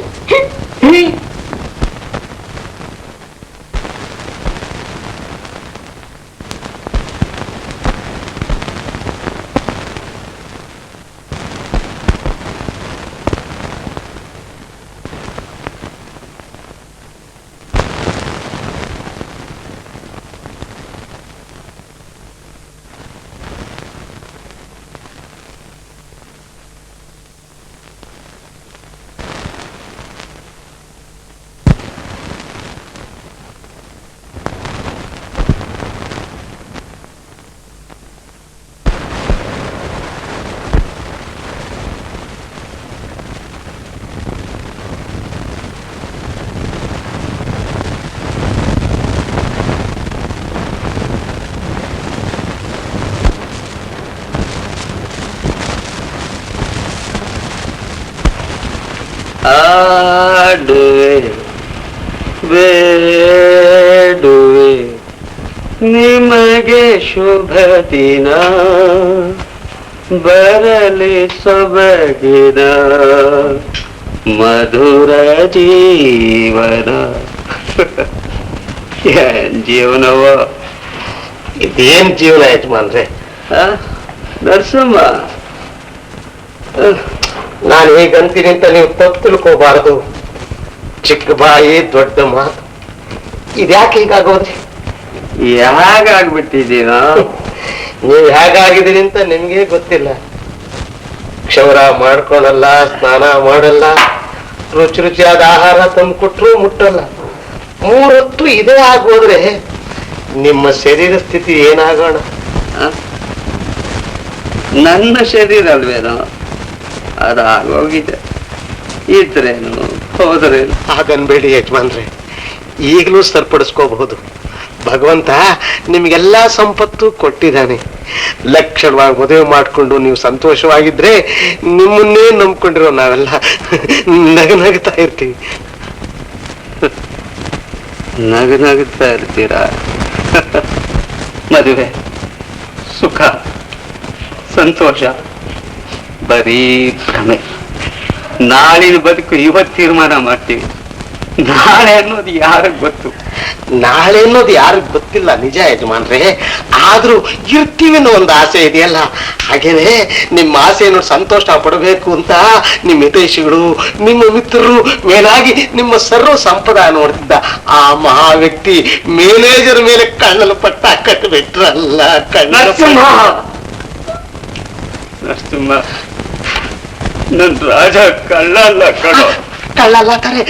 Speaker 1: ಆಡುವೆ ಬೇಡುವೆ ನಿಮಗೆ ಶುಭ ದಿನ ಬರಲಿ ಸೊಬಗಿನ ಮಧುರ ಜೀವನ. ಏನ್ ಜೀವನವ,
Speaker 5: ಇದೇನ್ ಜೀವನ ಯಜಮಾನ್ರೆ?
Speaker 1: ನರಸಮ್ಮ,
Speaker 5: ನಾನು ಹೇಗಂತೀನಿ ಅಂತ ನೀವು ತಪ್ಪು ತಿಳ್ಕೋಬಾರದು. ಚಿಕ್ಕ ಬಾಯಿ ದೊಡ್ಡ ಮಾತು, ಇದ್ಯಾಕೆ ಹೀಗಾಗೋದ್ರಿ?
Speaker 1: ಹೇಗಾಗ್ಬಿಟ್ಟಿದ್ದೀನ?
Speaker 5: ನೀವು ಹೇಗಾಗಿದ್ದೀರಿ ಅಂತ ನಿಮ್ಗೆ ಗೊತ್ತಿಲ್ಲ. ಕ್ಷೌರ ಮಾಡ್ಕೊಳಲ್ಲ, ಸ್ನಾನ ಮಾಡಲ್ಲ, ರುಚಿ ರುಚಿಯಾದ ಆಹಾರ ತಂದು ಕೊಟ್ರು ಮುಟ್ಟಲ್ಲ. 3 ಹೊತ್ತು ಇದೇ ಆಗೋದ್ರೆ ನಿಮ್ಮ ಶರೀರ ಸ್ಥಿತಿ ಏನಾಗೋಣ?
Speaker 1: ನನ್ನ ಶರೀರ ಅಲ್ವೇನೋ ಅದಾಗೋಗಿದೆ. ಇದ್ರೇನು ಹೋದ್ರೇನು.
Speaker 5: ಹಾಗನ್ಬೇಡಿ ಯಜಮಾನ್ರೆ, ಈಗಲೂ ಸರಿಪಡಿಸ್ಕೋಬಹುದು. ಭಗವಂತ ನಿಮ್ಗೆಲ್ಲಾ ಸಂಪತ್ತು ಕೊಟ್ಟಿದ್ದಾನೆ. ಲಕ್ಷಣವಾಗಿ ಮದುವೆ ಮಾಡ್ಕೊಂಡು ನೀವು ಸಂತೋಷವಾಗಿದ್ರೆ ನಿಮ್ಮನ್ನೇ ನಂಬ್ಕೊಂಡಿರೋ ನಾವೆಲ್ಲ ನಗನಗ್ತಾ ಇರ್ತೀವಿ.
Speaker 1: ನಗನಗ್ತಾ ಇರ್ತೀರಾ? ಮದುವೆ, ಸುಖ, ಸಂತೋಷ ಬರೀ ಭ್ರಮೆ. ನಾಳಿನ ಬದುಕು ಇವತ್ತು ತೀರ್ಮಾನ ಮಾಡ್ತೀವಿ, ನಾಳೆ ಅನ್ನೋದು ಯಾರಿಗ್ ಗೊತ್ತು?
Speaker 5: ನಾಳೆ ಅನ್ನೋದು ಯಾರಿಗ್ ಗೊತ್ತಿಲ್ಲ, ನಿಜ ಯಜಮಾನ್ರೆ. ಆದ್ರೂ ಇರ್ತೀವಿ ಅನ್ನೋ ಒಂದು ಆಸೆ ಇದೆಯಲ್ಲ, ಹಾಗೇನೆ ನಿಮ್ಮ ಆಸೆಯನ್ನು ಸಂತೋಷ ಪಡಬೇಕು ಅಂತ ನಿಮ್ಮ ಹಿತೈಷಿಗಳು, ನಿಮ್ಮ ಮಿತ್ರರು, ಮೇಲಾಗಿ ನಿಮ್ಮ ಸರ್ವ ಸಂಪ್ರದಾಯ ನೋಡ್ತಿದ್ದ ಆ ಮಹಾ ವ್ಯಕ್ತಿ ಮ್ಯಾನೇಜರ್ ಮೇಲೆ ಕಣ್ಣಲ್ಲಿ ಪಟ್ಟ ಕಟ್ಟಬಿಟ್ರಲ್ಲ.
Speaker 1: ನರಸಿಂಹ, ನನ್ ರಾಜ ಕಳ್ಳ ಅಲ್ಲ ಕಣೋ.
Speaker 5: ಕಳ್ಳಲ್ಲತಾರೆ.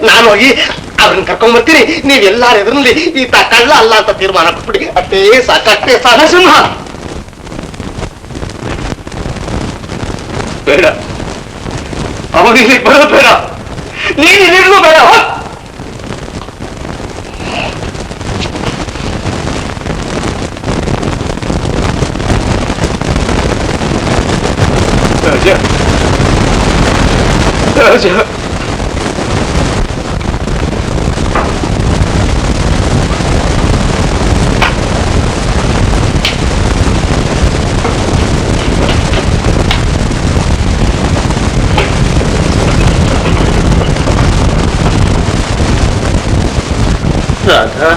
Speaker 5: ನಾನು ಹೋಗಿ ಅವ್ರನ್ನ ಕರ್ಕೊಂಡ್ ಬರ್ತೀನಿ. ನೀವೆಲ್ಲಾರ ಎದುರಲ್ಲಿ ಈತ ಕಳ್ಳ ಅಲ್ಲ ಅಂತ ತೀರ್ಮಾನ ಕೊಟ್ಬಿಡಿ. ಅಷ್ಟೇ ಸಾಕಷ್ಟೇ ಸಾಕ.
Speaker 1: ನರಸಿಂಹ, ಬೇಡ, ಅವನಿಗೆ ಬರೋದು ಬೇಡ, ನೀನು ಇಲ್ಲಿಗೂ ಬೇಡ. ರಾಜ, ರಾಜ,
Speaker 5: ರಾಧಾ,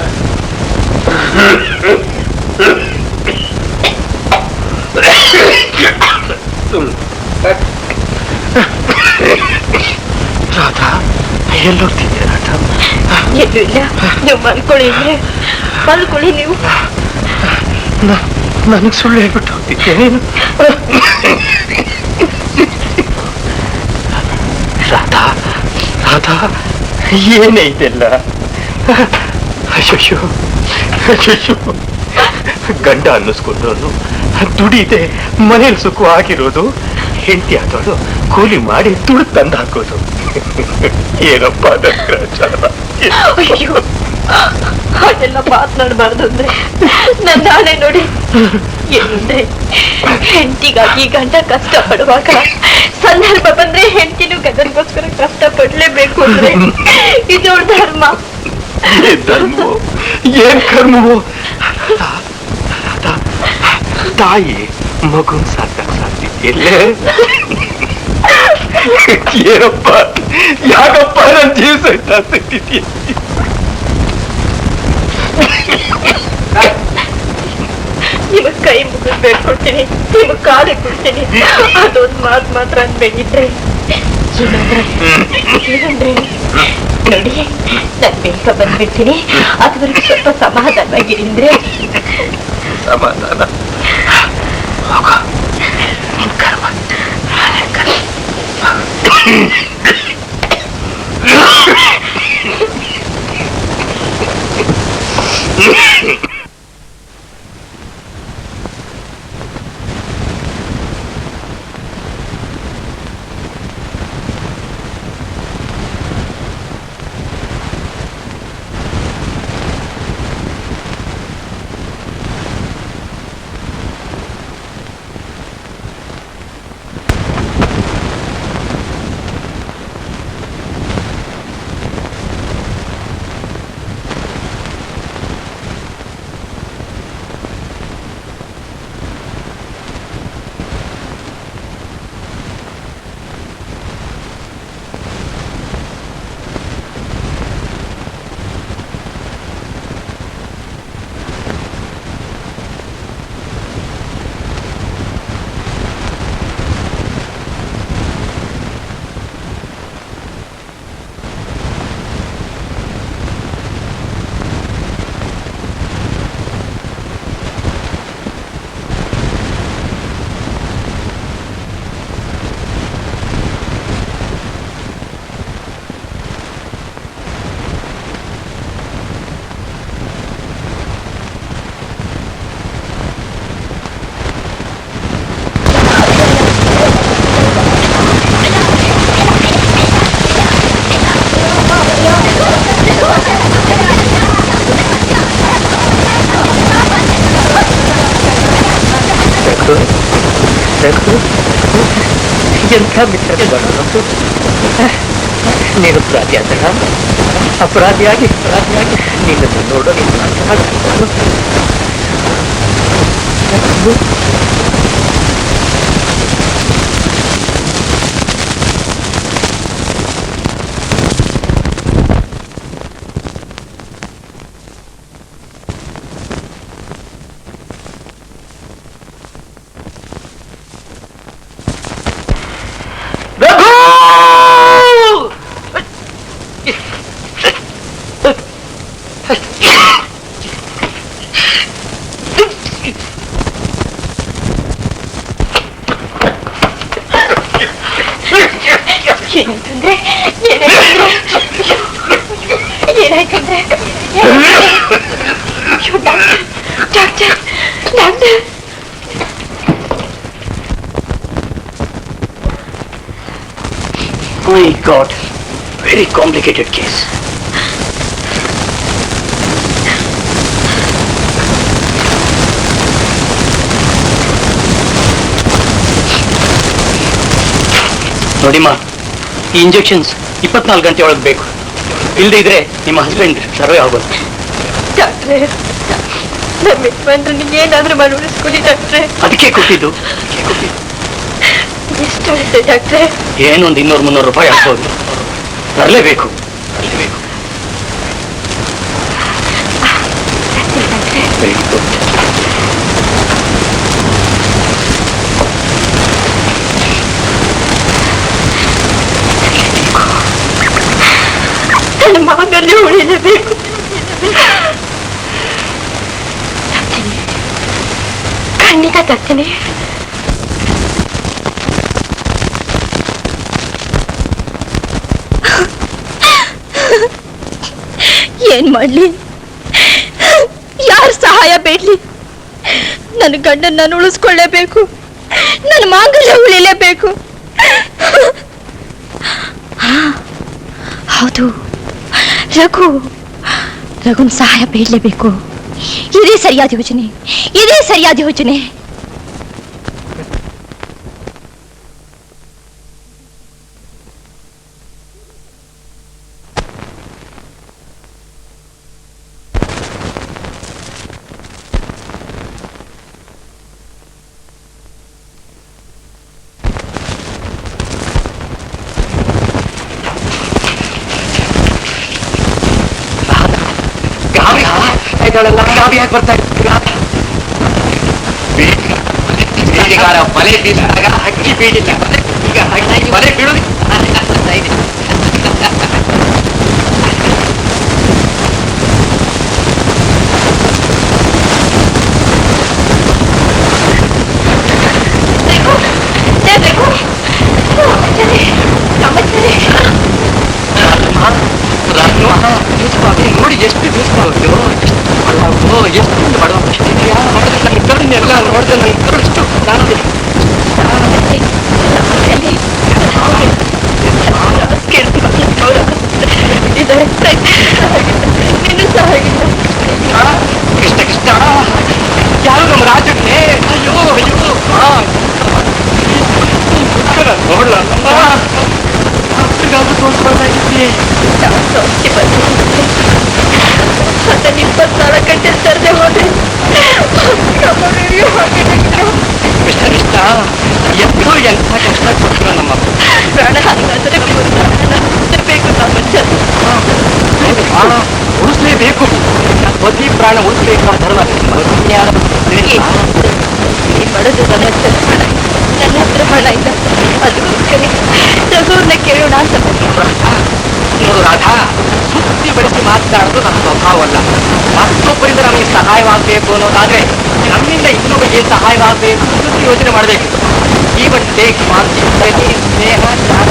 Speaker 5: ರಾಧಾ, ಎಲ್ಲೋಗ್ತಿದ್ದೆ ರಾಧಾ?
Speaker 2: ಎಲ್ಲೂ ಇಲ್ಲ, ನೀವು ಮಲ್ಕೊಳ್ಳಿ ಅಂದ್ರೆ ಮಲ್ಕೊಳ್ಳಿ. ನೀವು
Speaker 5: ನನಗೆ ಸುಳ್ಳು ಹೇಳ್ಬಿಟ್ಟು ಹೋಗ್ತಿದ್ದೆ ನೀನು. ರಾಧಾ, ರಾಧಾ, ಏನೇ ಇದೆಲ್ಲ? ಅಯ್ಯೋ ಅಯ್ಯೋ, ಗಂಡ ಅನ್ನಿಸ್ಕೊಂಡವನು ದುಡಿದೆ ಮನೇಲಿ ಸುಖವಾಗಿರೋದು, ಹೆಂಡತಿ ಆದವಳು ಕೂಲಿ ಮಾಡಿ ದುಡ್ಡು ತಂದು ಹಾಕೋದು. ಏನಪ್ಪ ಗ್ರಹಚಾರ?
Speaker 2: ಅಯ್ಯೋ, ಅದೆಲ್ಲ ಮಾತನಾಡಬಾರ್ದು ಅಂದ್ರೆ ನನ್ನ ನಾಳೆ ನೋಡಿ. ಏನಂದ್ರೆ ಹೆಂಡತಿಗಾಗಿ ಗಂಡ ಕಷ್ಟ ಪಡುವಾಗ ಸಂದರ್ಭ ಬಂದ್ರೆ ಹೆಂಡತಿನೂ ಗಂಡನಿಗೋಸ್ಕರ ಕಷ್ಟ ಪಡ್ಲೇಬೇಕು ಅಂದ್ರೆ ಇದು ಧರ್ಮ.
Speaker 5: ಏನ್ ಧರ್ಮವೋ, ಏನ್ ಕರ್ಮವೋ? ತಾಯಿ ಮಗುನ್ ಸಾಕಾಗ ಸಾಕ್ತಿದ್ಯಲ್ಲೇ? ಏನಪ್ಪ, ಯಾಕಪ್ಪ ನನ್ನ ಜೀವ ಸಹಿತ ಸಿಗ್ತಿದ್ಯ?
Speaker 2: ನಿಮಗ್ ಕೈ ಮುಗಿದ್ ಬೇಡ್ಕೊಡ್ತೀನಿ, ನಿಮಗ್ ಕಾಲು ಕೊಡ್ತೀನಿ. ಅದೊಂದು ಮಾತು ಮಾತ್ರ ಅನ್ಬೇಕಿದ್ರೆ ಏನಂದ್ರೆ ನೋಡಿ, ನಾನು ಬೇಗ ಬಂದ್ಬಿಡ್ತೀನಿ. ಅದುವರೆಗೂ ಸ್ವಲ್ಪ ಸಮಾಧಾನವಾಗಿರಿಂದ್ರೆ.
Speaker 5: ಸಮಾಧಾನ
Speaker 3: ಎಂಥ ಮಿತ್ರರು. ನೀನು ಅಪರಾಧಿಯಾಗಿ ನಿನ್ನನ್ನು ನೋಡಲು
Speaker 6: My God, very complicated case. ನೋಡಿಮ್ಮ, ಈ ಇಂಜೆಕ್ಷನ್ಸ್ 24 ಗಂಟೆ ಒಳಗೆ ಬೇಕು. ಇಲ್ಲದೆ ಇದ್ರೆ ನಿಮ್ಮ ಹಸ್ಬೆಂಡ್ ಸರ್ವೇ ಆಗೋದು.
Speaker 2: ಡಾಕ್ಟ್ರೇ, ನಮ್ಮ ಯಜಮಾನ್ರನ್ನ ಏನಾದ್ರೂ ಮಾಡಿ ಉಳಿಸ್ಕೊಡಿ ಡಾಕ್ಟ್ರೇ.
Speaker 6: ಅದಕ್ಕೆ ಕೊಟ್ಟಿದ್ದು.
Speaker 2: ಎಷ್ಟಾಗುತ್ತೆ ಡಾಕ್ಟ್ರೇ?
Speaker 6: ಏನೊಂದು 200-300 ರೂಪಾಯಿ ಆಗ್ಬೋದು. ತರಲೇಬೇಕು. Very good.
Speaker 2: ನನ್ನ ಮಗನಲ್ಲಿ ಉಳಿಯಲೇಬೇಕು. ಖಂಡಿತ ತರ್ತೀನಿ. ಏನ್ ಮಾಡ್ಲಿ? ಯಾರ ಸಹಾಯ ಬೇಡ್ಲಿ? ನನ್ನ ಗಂಡನ ನಾನು ಉಳಿಸ್ಕೊಳ್ಳೇಬೇಕು. ನನ್ನ ಮಾಂಗಲ್ಯ ಉಳಿಲೇಬೇಕು. ಹೌದು, ರಘುನ್ ಸಹಾಯ ಬೇಡಲೇಬೇಕು. ಇದೇ ಸರಿಯಾದ ಯೋಜನೆ.
Speaker 3: ಗಾಬಿ ಯಾಕೆ ಬರ್ತಾ ಬೀಡಿಗಾರ ಬಲೆ ಬೀಸಿದಾಗ ಹಕ್ಕಿ ಬೀಳಿಲ್ಲ. ಈಗ ಹಕ್ಕಿ ಬಲೆ ಬೀಳುದು ನೋಡಿ ಎಷ್ಟು ಬೀಸ್ಬೋದು. ಎಷ್ಟು ಬಡವ ನನ್ನ ಕರುಣೆಲ್ಲ ನೋಡಿದ್ರೆ ನನ್ನ ಕರುಷ್ಟು ಕೃಷ್ಣ ಯಾರು ನಮ್ಮ ರಾಜ್ಯಕ್ಕೆ ನೋಡ್ಲ ತೋರಿಸ್ಕೊಳ್ತಾ ಇದ್ದೀವಿ.
Speaker 2: 24 ಗಂಟೆ ತರದೆ ಹೋದ್ರೆ
Speaker 3: ಕೃಷ್ಣ ಎಷ್ಟೋ ಎಂಥ ಕಷ್ಟ ಕೊಟ್ಟರು ನಮ್ಮ
Speaker 2: ಪ್ರಾಣ ಹಾಗಾದರೆ ಬೇಕು.
Speaker 3: ಉಳಿಸ್ಲೇಬೇಕು. ಬದಿ ಪ್ರಾಣ ಉಳಿಸ್ಬೇಕು ಅಂತ ಧರ್ಮ.
Speaker 2: ಬಡದು ನನ್ನ ಹತ್ರ ಹಣ ಇಲ್ಲ. ಅದಕ್ಕೋಸ್ಕರ ರಘುವನ್ನ ಕೇಳೋಣ ಅಂತ
Speaker 3: ನೋಡು ರಾಧಾ, ಸುತ್ತಿ ಬೆಳೆಸಿ ಮಾತನಾಡೋದು ನಮ್ಮ ಸ್ವಭಾವವಲ್ಲ. ಮತ್ತೊಬ್ಬರಿಂದ ನಮಗೆ ಸಹಾಯವಾಗಬೇಕು ಅನ್ನೋದಾದ್ರೆ ನಮ್ಮಿಂದ ಇನ್ನೊಬ್ಬರಿಗೆ ಏನ್ ಸಹಾಯವಾಗಬೇಕು ಅಂತ ಯೋಚನೆ ಮಾಡಬೇಕು. ಈವನ್ ಟೇಕ್ ಮಾನಸಿಕ ಸ್ನೇಹ ಜ್ಞಾನ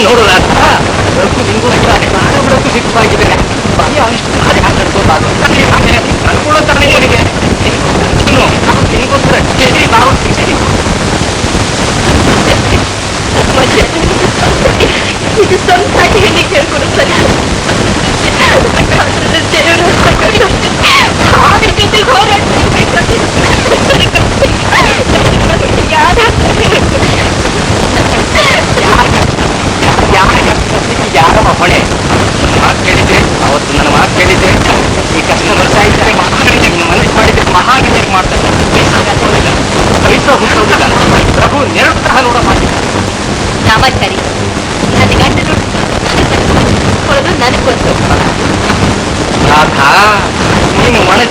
Speaker 3: ನೋಡು ರಾಧಾ, ರಘು ನಿಂಗೂ ಪ್ರಾಣ ಬಿಡೋಕ್ಕೂ ಸಿದ್ಧವಾಗಿದ್ದಾರೆ. ಅಷ್ಟು ಹಾಗೆ ನಡ್ಕೋಬಾರ್ದು. ನಡ್ಕೊಳ್ಳೋ ತರ ನಿಮಗೆ ನಿಮಗೋಸ್ಕರ ನಾವು
Speaker 2: ಇದು ಸ್ವಂತ ಹೇಳಿ ಕೇಳ್ಕೊಡ್ತಾರೆ. ದೇವರ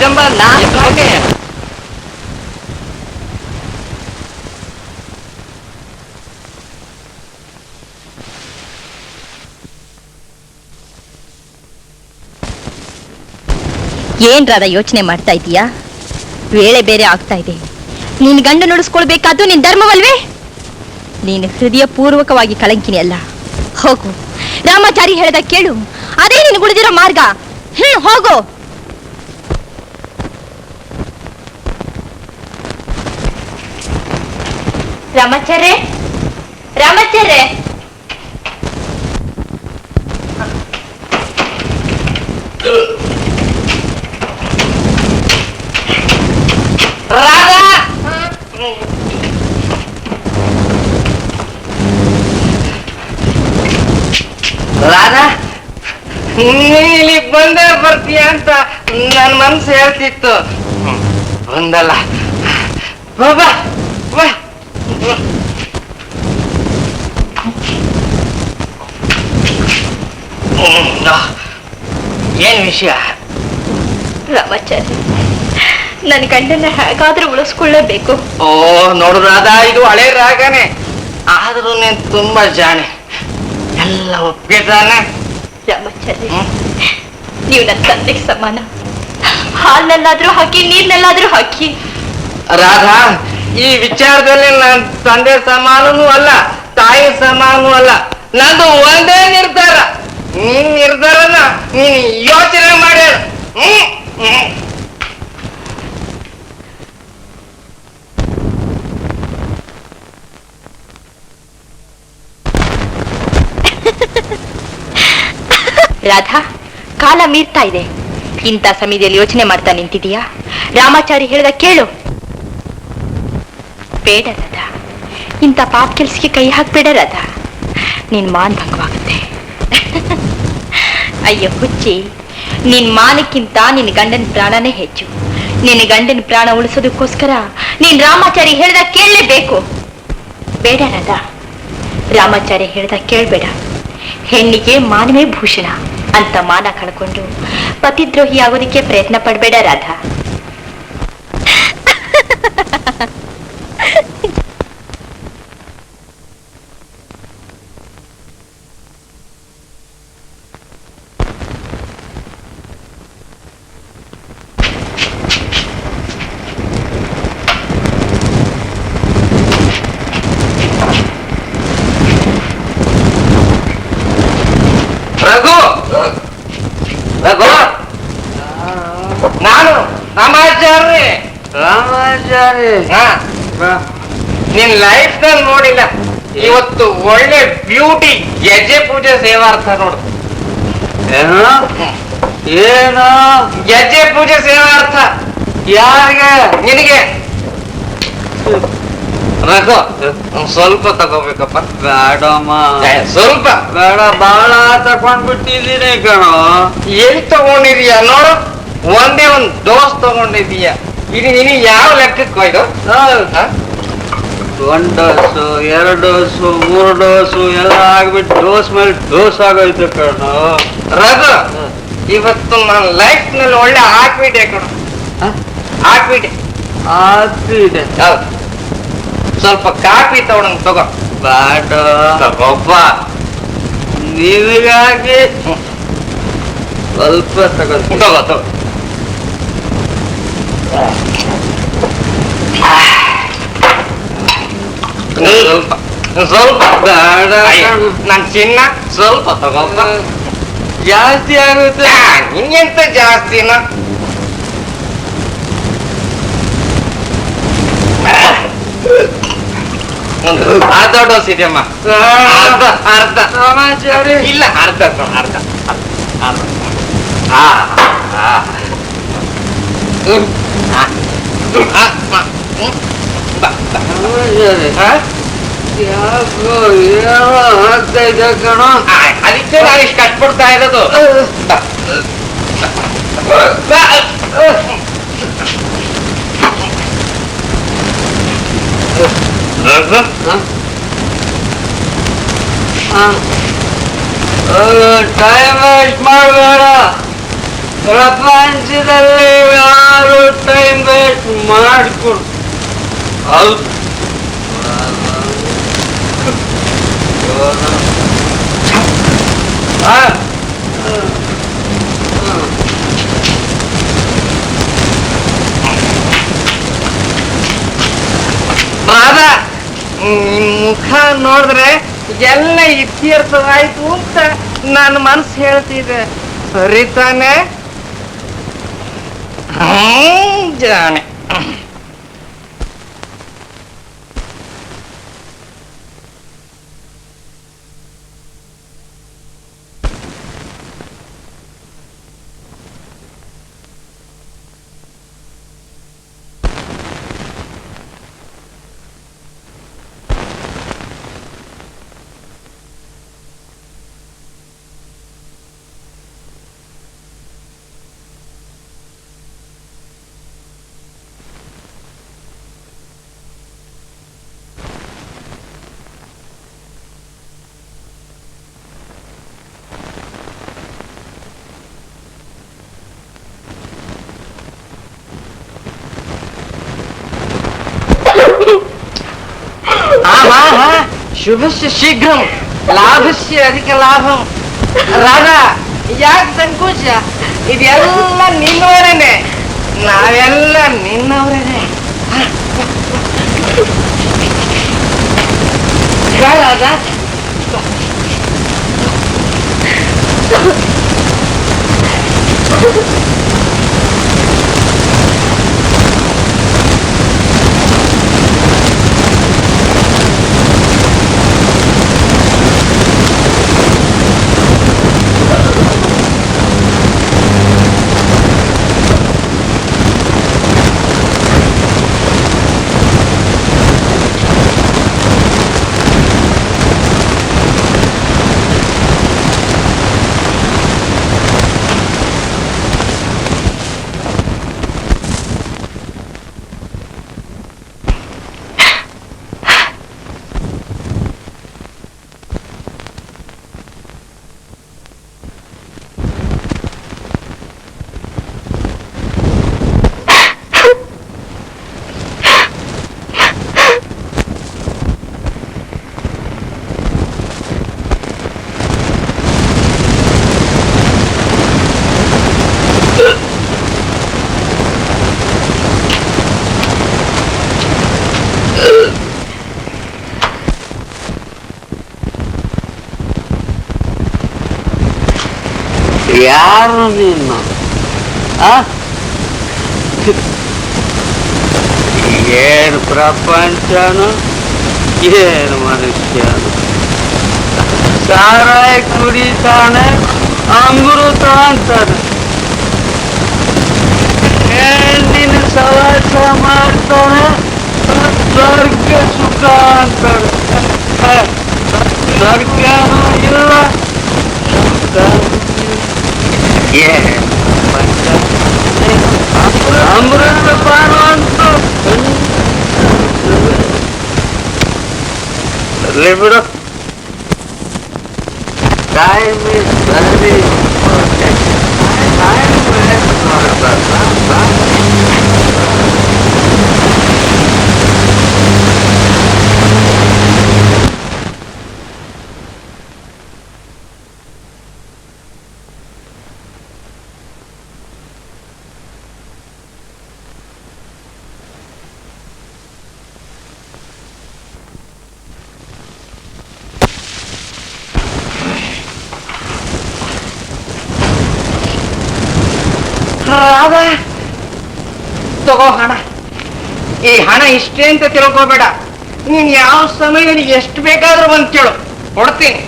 Speaker 3: ಜಂಬ ಓಕೆ.
Speaker 2: ಏನ್ ರಾಧ ಯೋಚನೆ ಮಾಡ್ತಾ ಇದೀಯಾ? ವೇಳೆ ಬೇರೆ ಆಗ್ತಾ ಇದೆ. ನೀನ್ ಗಂಡ ನುಡಿಸ್ಕೊಳ್ಬೇಕಾದ್ದು ನಿನ್ ಧರ್ಮವಲ್ವೇ? ನೀನು ಹೃದಯ ಪೂರ್ವಕವಾಗಿ ಕಳಂಕಿನಿ ಅಲ್ಲ. ಹೋಗು, ರಾಮಾಚಾರಿ ಹೇಳ್ದ ಕೇಳು, ಅದೇ ನೀನು ಉಳಿದಿರೋ ಮಾರ್ಗ. ಹೋಗು. ರಾಮಾಚಾರ್ಯ, ರಾಮಾಚಾರ್ಯ,
Speaker 3: ರಾಧಾ, ನೀನ್ ಇಲ್ಲಿ ಬಂದೇ ಬರ್ತೀಯ ಅಂತ ನನ್ ಮನ್ಸು ಹೇಳ್ತಿತ್ತು. ಬಂದಲ್ಲ, ಬಾಬಾ ಬಾ. ಏನ್ ವಿಷಯ?
Speaker 2: ರಾಮಾಚಾರ್ಯ, ನನ್ನ ಗಂಡನ ಹೇಗಾದ್ರೂ ಉಳಿಸ್ಕೊಳ್ಳೇಬೇಕು.
Speaker 3: ಓ ನೋಡು ರಾಧಾ, ಇದು ಹಳೆ ರಾಗನೇ. ಆದ್ರೂ ನೀನ್ ತುಂಬಾ ಜಾಣೆ, ಎಲ್ಲ ಒಪ್ಪಿದ್ದಾನೆ.
Speaker 2: ರಾಮಾಚಾರ್ಯ, ನೀವು ನನ್ನ ತಂದೆಗೆ ಸಮಾನ. ಹಾಲ್ನಲ್ಲಾದ್ರೂ ಹಾಕಿ, ನೀರ್ನಲ್ಲಾದ್ರೂ ಹಾಕಿ.
Speaker 3: ರಾಧಾ, ಈ ವಿಚಾರದಲ್ಲಿ ನನ್ನ ತಂದೆ ಸಮಾನನೂ ಅಲ್ಲ, ತಾಯಿ ಸಮಾನೂ ಅಲ್ಲ. ನಂದು ಒಂದೇ ನಿರ್ಧಾರ. ನಿನ್ ನಿರ್ಧಾರನ ನೀನ್ ಯೋಚನೆ ಮಾಡಿ.
Speaker 2: ರಾಧಾ, ಕಾಲ ಮೀರ್ತಾ ಇದೆ. ಇಂಥ ಸಮಯದಲ್ಲಿ ಯೋಚನೆ ಮಾಡ್ತಾ ನಿಂತಿದೀಯಾ? ರಾಮಾಚಾರಿ ಹೇಳಿದ ಕೇಳು. ಬೇಡ ರಾಧಾ, ಇಂಥ ಪಾಪ ಕೆಲ್ಸಕ್ಕೆ ಕೈ ಹಾಕ್ಬೇಡ ರಾಧಾ, ನಿನ್ ಮಾನ್ ಭಂಗವಾಗುತ್ತೆ. ಅಯ್ಯೋ ಹುಚ್ಚಿ, ನಿನ್ ಮಾನಕ್ಕಿಂತ ನಿನ್ ಗಂಡನ ಪ್ರಾಣನೇ ಹೆಚ್ಚು. ನಿನ್ನ ಗಂಡನ ಪ್ರಾಣ ಉಳಿಸೋದಕ್ಕೋಸ್ಕರ ನೀನ್ ರಾಮಾಚಾರಿ ಹೇಳ್ದ ಕೇಳಲೇಬೇಕು. ಬೇಡ ರಾಧಾ, ರಾಮಾಚಾರಿ ಹೇಳ್ದ ಕೇಳ್ಬೇಡ. ಹೆಣ್ಣಿಗೆ ಮಾನವೇ ಭೂಷಣ ಅಂತ ಮಾನ ಕಳ್ಕೊಂಡು ಪತಿದ್ರೋಹಿ ಆಗೋದಕ್ಕೆ ಪ್ರಯತ್ನ ಪಡ್ಬೇಡ ರಾಧಾ.
Speaker 3: ರಘು, ರಘು, ನಾನು ರಾಮಾಚಾರ್ಯ. ನಿನ್ ಲೈಫ್ ನಲ್ಲಿ ನೋಡಿಲ್ಲ, ಇವತ್ತು ಒಳ್ಳೆ ಬ್ಯೂಟಿ ಗೆಜ್ಜೆ ಪೂಜೆ ಸೇವಾರ್ಥ ನೋಡು. ಏನು ಗೆಜ್ಜೆ ಪೂಜೆ ಸೇವಾರ್ಥ? ಯಾರಿಗೆ? ನಿನಗೆ. ರಘು, ಸ್ವಲ್ಪ ತಗೋಬೇಕಪ್ಪ. ಬೇಡಮ್ಮ, ಸ್ವಲ್ಪ ಬೇಡ, ಬಾಳ ತಕೊಂಡ್ಬಿಟ್ಟಿದ್ದೀನಿ ಕಣೋ. ಎಲ್ಲಿ ತಗೊಂಡಿದೀಯ ನೋಡು, ಒಂದೇ ಒಂದ್ ಡೋಸ್ ತಗೊಂಡಿದೀಯ. ಇದು ನೀನು ಯಾವ ಲೆಕ್ಕಕ್ಕೆ ಹೋಯ್ತು? ಒಂದ್ ಡೋಸು, 2 ಡೋಸು, 3 ಡೋಸು ಎಲ್ಲ ಆಗ್ಬಿಟ್ಟು ಡೋಸ್ ಮೇಲೆ ಡೋಸ್ ಆಗೋಯ್ತು ಕಣೋ. ರಘು, ಇವತ್ತು ನನ್ನ ಲೈಫ್ ನಲ್ಲಿ ಒಳ್ಳೆ ಹಾಕ್ಬಿಟ್ಟೆ ಕಣೋ. ಹಾಕ್ಬಿಟ್ಟೆ ಹಾಕ್ಬಿಟ್ಟೆ. ಹೌದು, ಸ್ವಲ್ಪ ಕಾಫಿ ತಗೊಂಡ್ ತಗೋ. ಬೇಡ, ತಗೋಪ್ಪ. ನಿನಗಾಗಿ ಸ್ವಲ್ಪ ತಗೋ. ತಗೋ ತಗೋ. ಸ್ವಲ್ಪ ಸ್ವಲ್ಪ ಬೇಡ, ನನ್ ಚಿನ್ನ ಸ್ವಲ್ಪ ತಗೋಪ್ಪ. ಜಾಸ್ತಿ ಆಗುತ್ತೆ. ನಿಂಗೆಂತ ಜಾಸ್ತಿನ? ಅರ್ಧ ಡೋಸ್ ಇದೆಯಮ್ಮ. ಅರ್ಧ ಇಲ್ಲ, ಅರ್ಧ ಅರ್ಧ ಆಗ್ತಾ ಇದೆ ಕಣೋ. ಅದಕ್ಕೆ ನಾನು ಇಷ್ಟು ಕಟ್ಬಿಡ್ತಾ ಇರೋದು. ಟೈಮ್ ವೇಸ್ಟ್ ಮಾಡಬೇಡ.
Speaker 1: ಪ್ರಪಂಚದಲ್ಲಿ ಯಾರು ಟೈಮ್ ವೇಸ್ಟ್ ಮಾಡ್ಕೊಡು ಹೌದು
Speaker 3: ರಾಧಾ ಮುಖ ನೋಡಿದ್ರೆ ಎಲ್ಲ ಇತ್ಯರ್ಥವಾಯ್ತು ಅಂತ ನನ್ನ ಮನಸ್ಸು ಹೇಳ್ತಿದೆ ಸರಿ ತಾನೆ ಜಾಣೆ ಶುಭಸ್ಯ ಶೀಘ್ರಂ ಲಾಭಸ್ಯ ಅಧಿಕ ಲಾಭಂ ರಾಧಾ ಯಾಕೆ ಸಂಕೋಚ ಇದೆಲ್ಲ ನಿನ್ನವರೇನೆ ನಾವೆಲ್ಲ ನಿನ್ನವರೇನೆ ರಾಧಾ
Speaker 1: ಯಾರು ನೀನು ಏನು ಪ್ರಪಂಚನು ಏನು ಮನುಷ್ಯನು ಸಾರಾಯ ಕುಡಿತಾನೆ ಅಮೃತ ಅಂತಾನೆ ಹೆಣ್ಣಿನ ಸವಾಸ ಮಾಡ್ತಾನೆ ಸ್ವರ್ಗ ಸುಖ ಅಂತಾನೆ ಸ್ವರ್ಗನೂ ಇಲ್ಲ ಅಮೃತ ಪಾನ ಅಂತೂ ಬಿಡು ಟೈಮ್ ಇಸ್ ವೆರಿ
Speaker 3: ರಾಧಾ ತಗೋ ಹಣ ಈ ಹಣ ಇಷ್ಟೇ ಅಂತ ತಿಳ್ಕೋಬೇಡ ನೀನ್ ಯಾವ ಸಮಯದಲ್ಲಿ ಎಷ್ಟು ಬೇಕಾದ್ರೂ ಬಂದು ಕೇಳು ಕೊಡ್ತೀನಿ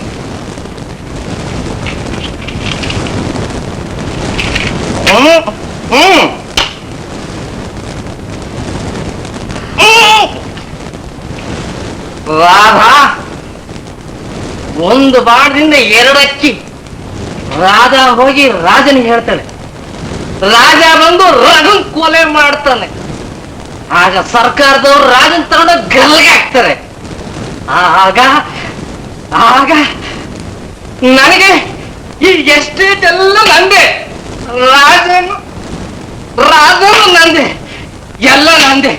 Speaker 3: ರಾಧಾ ಒಂದು ಬಾಣದಿಂದ 2 ಅಕ್ಕಿ ರಾಧಾ ಹೋಗಿ ರಾಜನಿಗೆ ಹೇಳ್ತಾಳೆ ರಾಜ ಬಂದು ರಘುನ್ ಕೊಲೆ ಮಾಡ್ತಾನೆ ಆಗ ಸರ್ಕಾರದವರು ರಾಜನ್ ತಗೊಂಡು ಗಲ್ಗೆ ಹಾಕ್ತಾರೆ ಆಗ ಆಗ ನನಗೆ ಈ ಎಸ್ಟೇಟ್ ಎಲ್ಲ ನಂದೆ ರಾಜನು ರಾಜನು ನಂದೆ, ಎಲ್ಲ ನಂದೆ.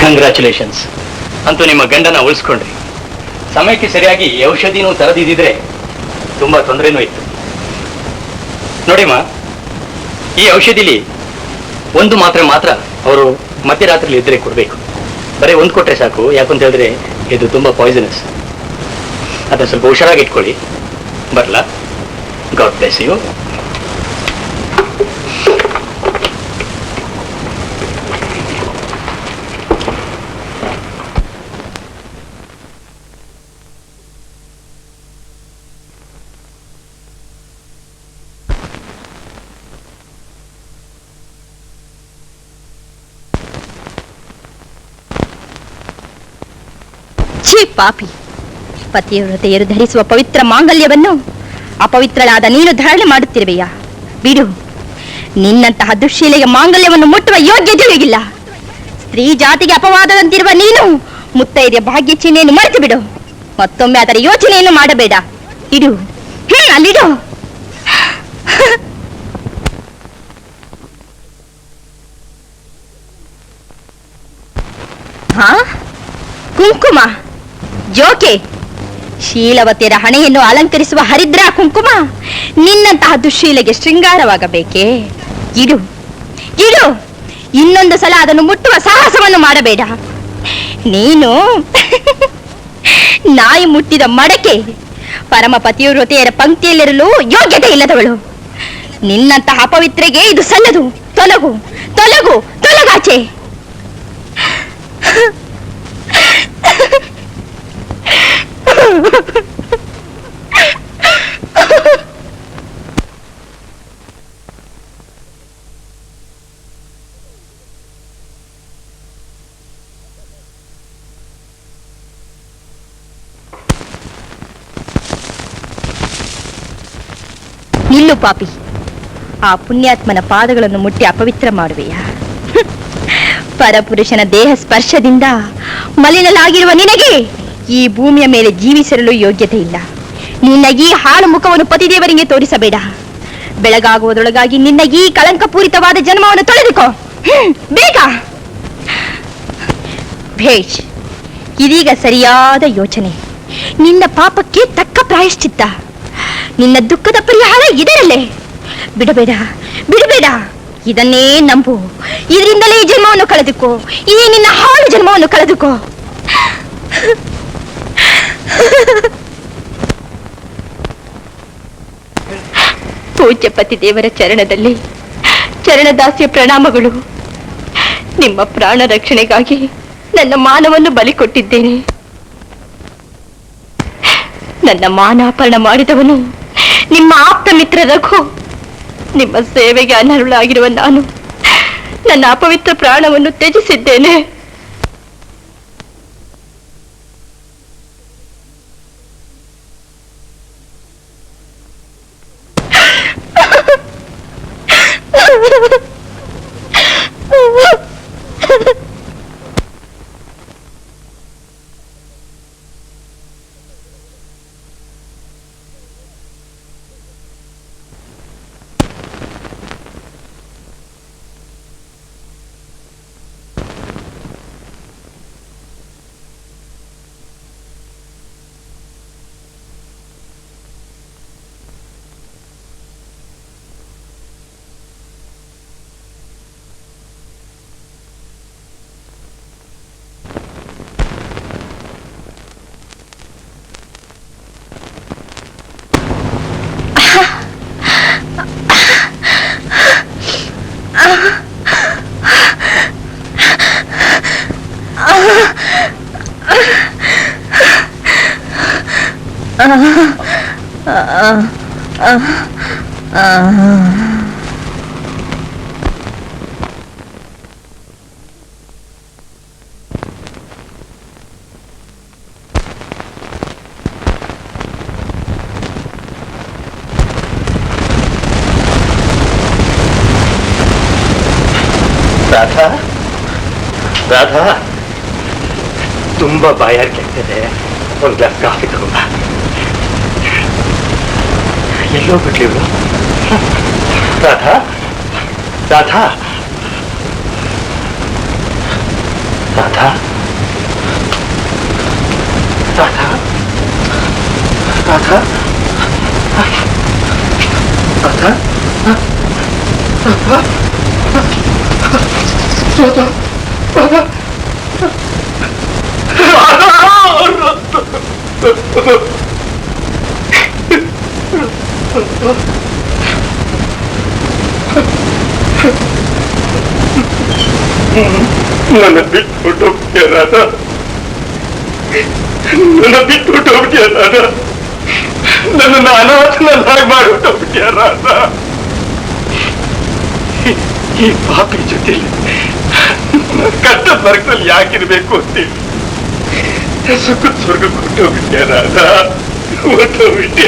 Speaker 3: ಕಂಗ್ರ್ಯಾಚುಲೇಷನ್ಸ್, ಅಂತೂ ನಿಮ್ಮ ಗಂಡನ ಉಳಿಸ್ಕೊಂಡ್ರಿ. ಸಮಯಕ್ಕೆ ಸರಿಯಾಗಿ ಈ ಔಷಧಿನೂ ತರದಿದ್ದಿದ್ರೆ ತುಂಬಾ ತೊಂದರೆನೂ ಇತ್ತು. ನೋಡಿಮ್ಮ, ಈ ಔಷಧಿಲಿ ಒಂದು ಮಾತ್ರೆ ಮಾತ್ರ ಅವರು ಮಧ್ಯರಾತ್ರಿಲಿ ಇದ್ರೆ ಕೊಡ್ಬೇಕು. ಬರೀ ಒಂದು ಕೊಟ್ರೆ ಸಾಕು, ಯಾಕಂತ ಹೇಳಿದ್ರೆ ಇದು ತುಂಬಾ ಪಾಯ್ಸನಸ್. ಅದನ್ನ ಸ್ವಲ್ಪ ಹುಷಾರಾಗಿ ಇಟ್ಕೊಳ್ಳಿ. ಬರಲ್ಲ. God bless you.
Speaker 2: ಛೀ ಪಾಪಿ, ಪತಿವ್ರತೆಯರು ಧರಿಸುವ ಪವಿತ್ರ ಮಾಂಗಲ್ಯವನ್ನು ಅಪವಿತ್ರಳಾದ ನೀನು ಧಾರಣೆ ಮಾಡುತ್ತಿರುವೆಯಾ? ಬಿಡು, ನಿನ್ನಂತಹ ದುಶ್ಶೀಲೆಗೆ ಮಾಂಗಲ್ಯವನ್ನು ಮುಟ್ಟುವ ಯೋಗ್ಯತೆಯಿಲ್ಲ. ಸ್ತ್ರೀ ಜಾತಿಗೆ ಅಪವಾದದಂತಿರುವ ನೀನು ಮುತ್ತೈದೆಯ ಭಾಗ್ಯ ಚಿಹ್ನೆಯನ್ನು ಮರೆತು ಬಿಡು. ಮತ್ತೊಮ್ಮೆ ಅದರ ಯೋಚನೆಯನ್ನು ಮಾಡಬೇಡ. ಇಡು, ಅಲ್ಲಿಡು. ಹಾ, ಕುಂಕುಮ ಜೋಕೆ, ಶೀಲವತಿಯರ ಹಣೆಯನ್ನು ಅಲಂಕರಿಸುವ ಹರಿದ್ರ ಕುಂಕುಮ ನಿನ್ನಂತಹ ದುಶ್ಶೀಲೆಗೆ ಶೃಂಗಾರವಾಗಬೇಕೇ? ಇಡು ಇಡು, ಇನ್ನೊಂದು ಸಲ ಅದನ್ನು ಮುಟ್ಟುವ ಸಾಹಸವನ್ನು ಮಾಡಬೇಡ. ನೀನು ನಾಯಿ ಮುಟ್ಟಿದ ಮಡಕೆ, ಪರಮ ಪತಿವ್ರತೆಯರ ಪಂಕ್ತಿಯಲ್ಲಿರಲು ಯೋಗ್ಯತೆ ಇಲ್ಲದವಳು. ನಿನ್ನಂತಹ ಅಪವಿತ್ರೆಗೆ ಇದು ಸಲ್ಲದು. ತೊಲಗು ತೊಲಗು ತೊಲಗಾಚೆ. ನಿಲ್ಲು ಪಾಪಿ, ಆ ಪುಣ್ಯಾತ್ಮನ ಪಾದಗಳನ್ನು ಮುಟ್ಟಿ ಅಪವಿತ್ರ ಮಾಡುವೆಯಾ? ಪರಪುರುಷನ ದೇಹ ಸ್ಪರ್ಶದಿಂದ ಮಲಿನಲಾಗಿರುವ ನಿನಗೆ ಈ ಭೂಮಿಯ ಮೇಲೆ ಜೀವಿಸಲು ಯೋಗ್ಯತೆ ಇಲ್ಲ. ನಿನ್ನ ಈ ಹಾಳು ಮುಖವನ್ನು ಪತಿದೇವರಿಗೆ ತೋರಿಸಬೇಡ. ಬೆಳಗಾಗುವುದರೊಳಗಾಗಿ ನಿನ್ನ ಈ ಕಳಂಕಪೂರಿತವಾದ ಜನ್ಮವನ್ನು ತೊಳೆದುಕೋ. ಬೇಗ. ಭೇಷ್, ಇದೀಗ ಸರಿಯಾದ ಯೋಚನೆ. ನಿನ್ನ ಪಾಪಕ್ಕೆ ತಕ್ಕ ಪ್ರಾಯಶ್ಚಿತ್ತ. ನಿನ್ನ ದುಃಖದ ಪರಿಹಾರ ಇದರಲ್ಲೇ. ಬಿಡಬೇಡ ಬಿಡಬೇಡ, ಇದನ್ನೇ ನಂಬು. ಇದರಿಂದಲೇ ಈ ಜನ್ಮವನ್ನು ಕಳೆದುಕೋ. ಈ ನಿನ್ನ ಹಾಳು ಜನ್ಮವನ್ನು ಕಳೆದುಕೋ. ಪೂಜ್ಯ ಪತಿ ದೇವರ ಚರಣದಲ್ಲಿ ಚರಣದಾಸ್ಯ ಪ್ರಣಾಮಗಳು. ನಿಮ್ಮ ಪ್ರಾಣ ರಕ್ಷಣೆಗಾಗಿ ನನ್ನ ಮಾನವನ್ನು ಬಲಿ ಕೊಟ್ಟಿದ್ದೇನೆ. ನನ್ನ ಮಾನಾಪರಣ ಮಾಡಿದವನು ನಿಮ್ಮ ಆಪ್ತ ಮಿತ್ರ ರಘು. ನಿಮ್ಮ ಸೇವೆಗೆ ಅನರ್ಹಳಾಗಿರುವ ನಾನು ನನ್ನ ಅಪವಿತ್ರ ಪ್ರಾಣವನ್ನು ತ್ಯಜಿಸಿದ್ದೇನೆ.
Speaker 3: ರಾಧಾ ರಾಧಾ ತುಂಬಾ ಬಾಯಾರಿಕೆ ಆಗ್ತದೆ, ಒಂದು ಗ್ಲಾಸ್ ಕಾಫಿ ತಗೊಂಬ. ಎಲ್ಲೋ ಬಿಟ್ಲಿ ಇವ್ರು? ರಾಧಾ ರಾಧಾ ರಾಧಾ ರಾಧಾ ರಾಧಾ ರಾಧಾ ನನ್ನ ಬಿಟ್ಬಿಟ್ಟು ಹೋಗ್ತೀಯ ರಾಧಾ, ನನ್ನ ಬಿಟ್ಬಿಟ್ಟು ಹೋಗ್ತೀಯ ರಾಧಾ, ನನ್ನನ್ನು ಅನಾಥನನ್ನಾಗಿ ಮಾಡಿಬಿಟ್ಟು ಹೋಗ್ತೀಯ ರಾಧಾ. ಈ ಪಾಪಿ ಜೊತೆಲಿ ಕಟ್ಟ ವರ್ಗದಲ್ಲಿ ಯಾಕಿರ್ಬೇಕು ಅಂತೇಳಿ ಸುಖದ ಸ್ವರ್ಗ ಕೊಟ್ಟು ಹೋಗ್ತೀಯ ರಾಧಾ, ಹೊಟ್ಟೋಗ್ಬಿಟ್ಯ.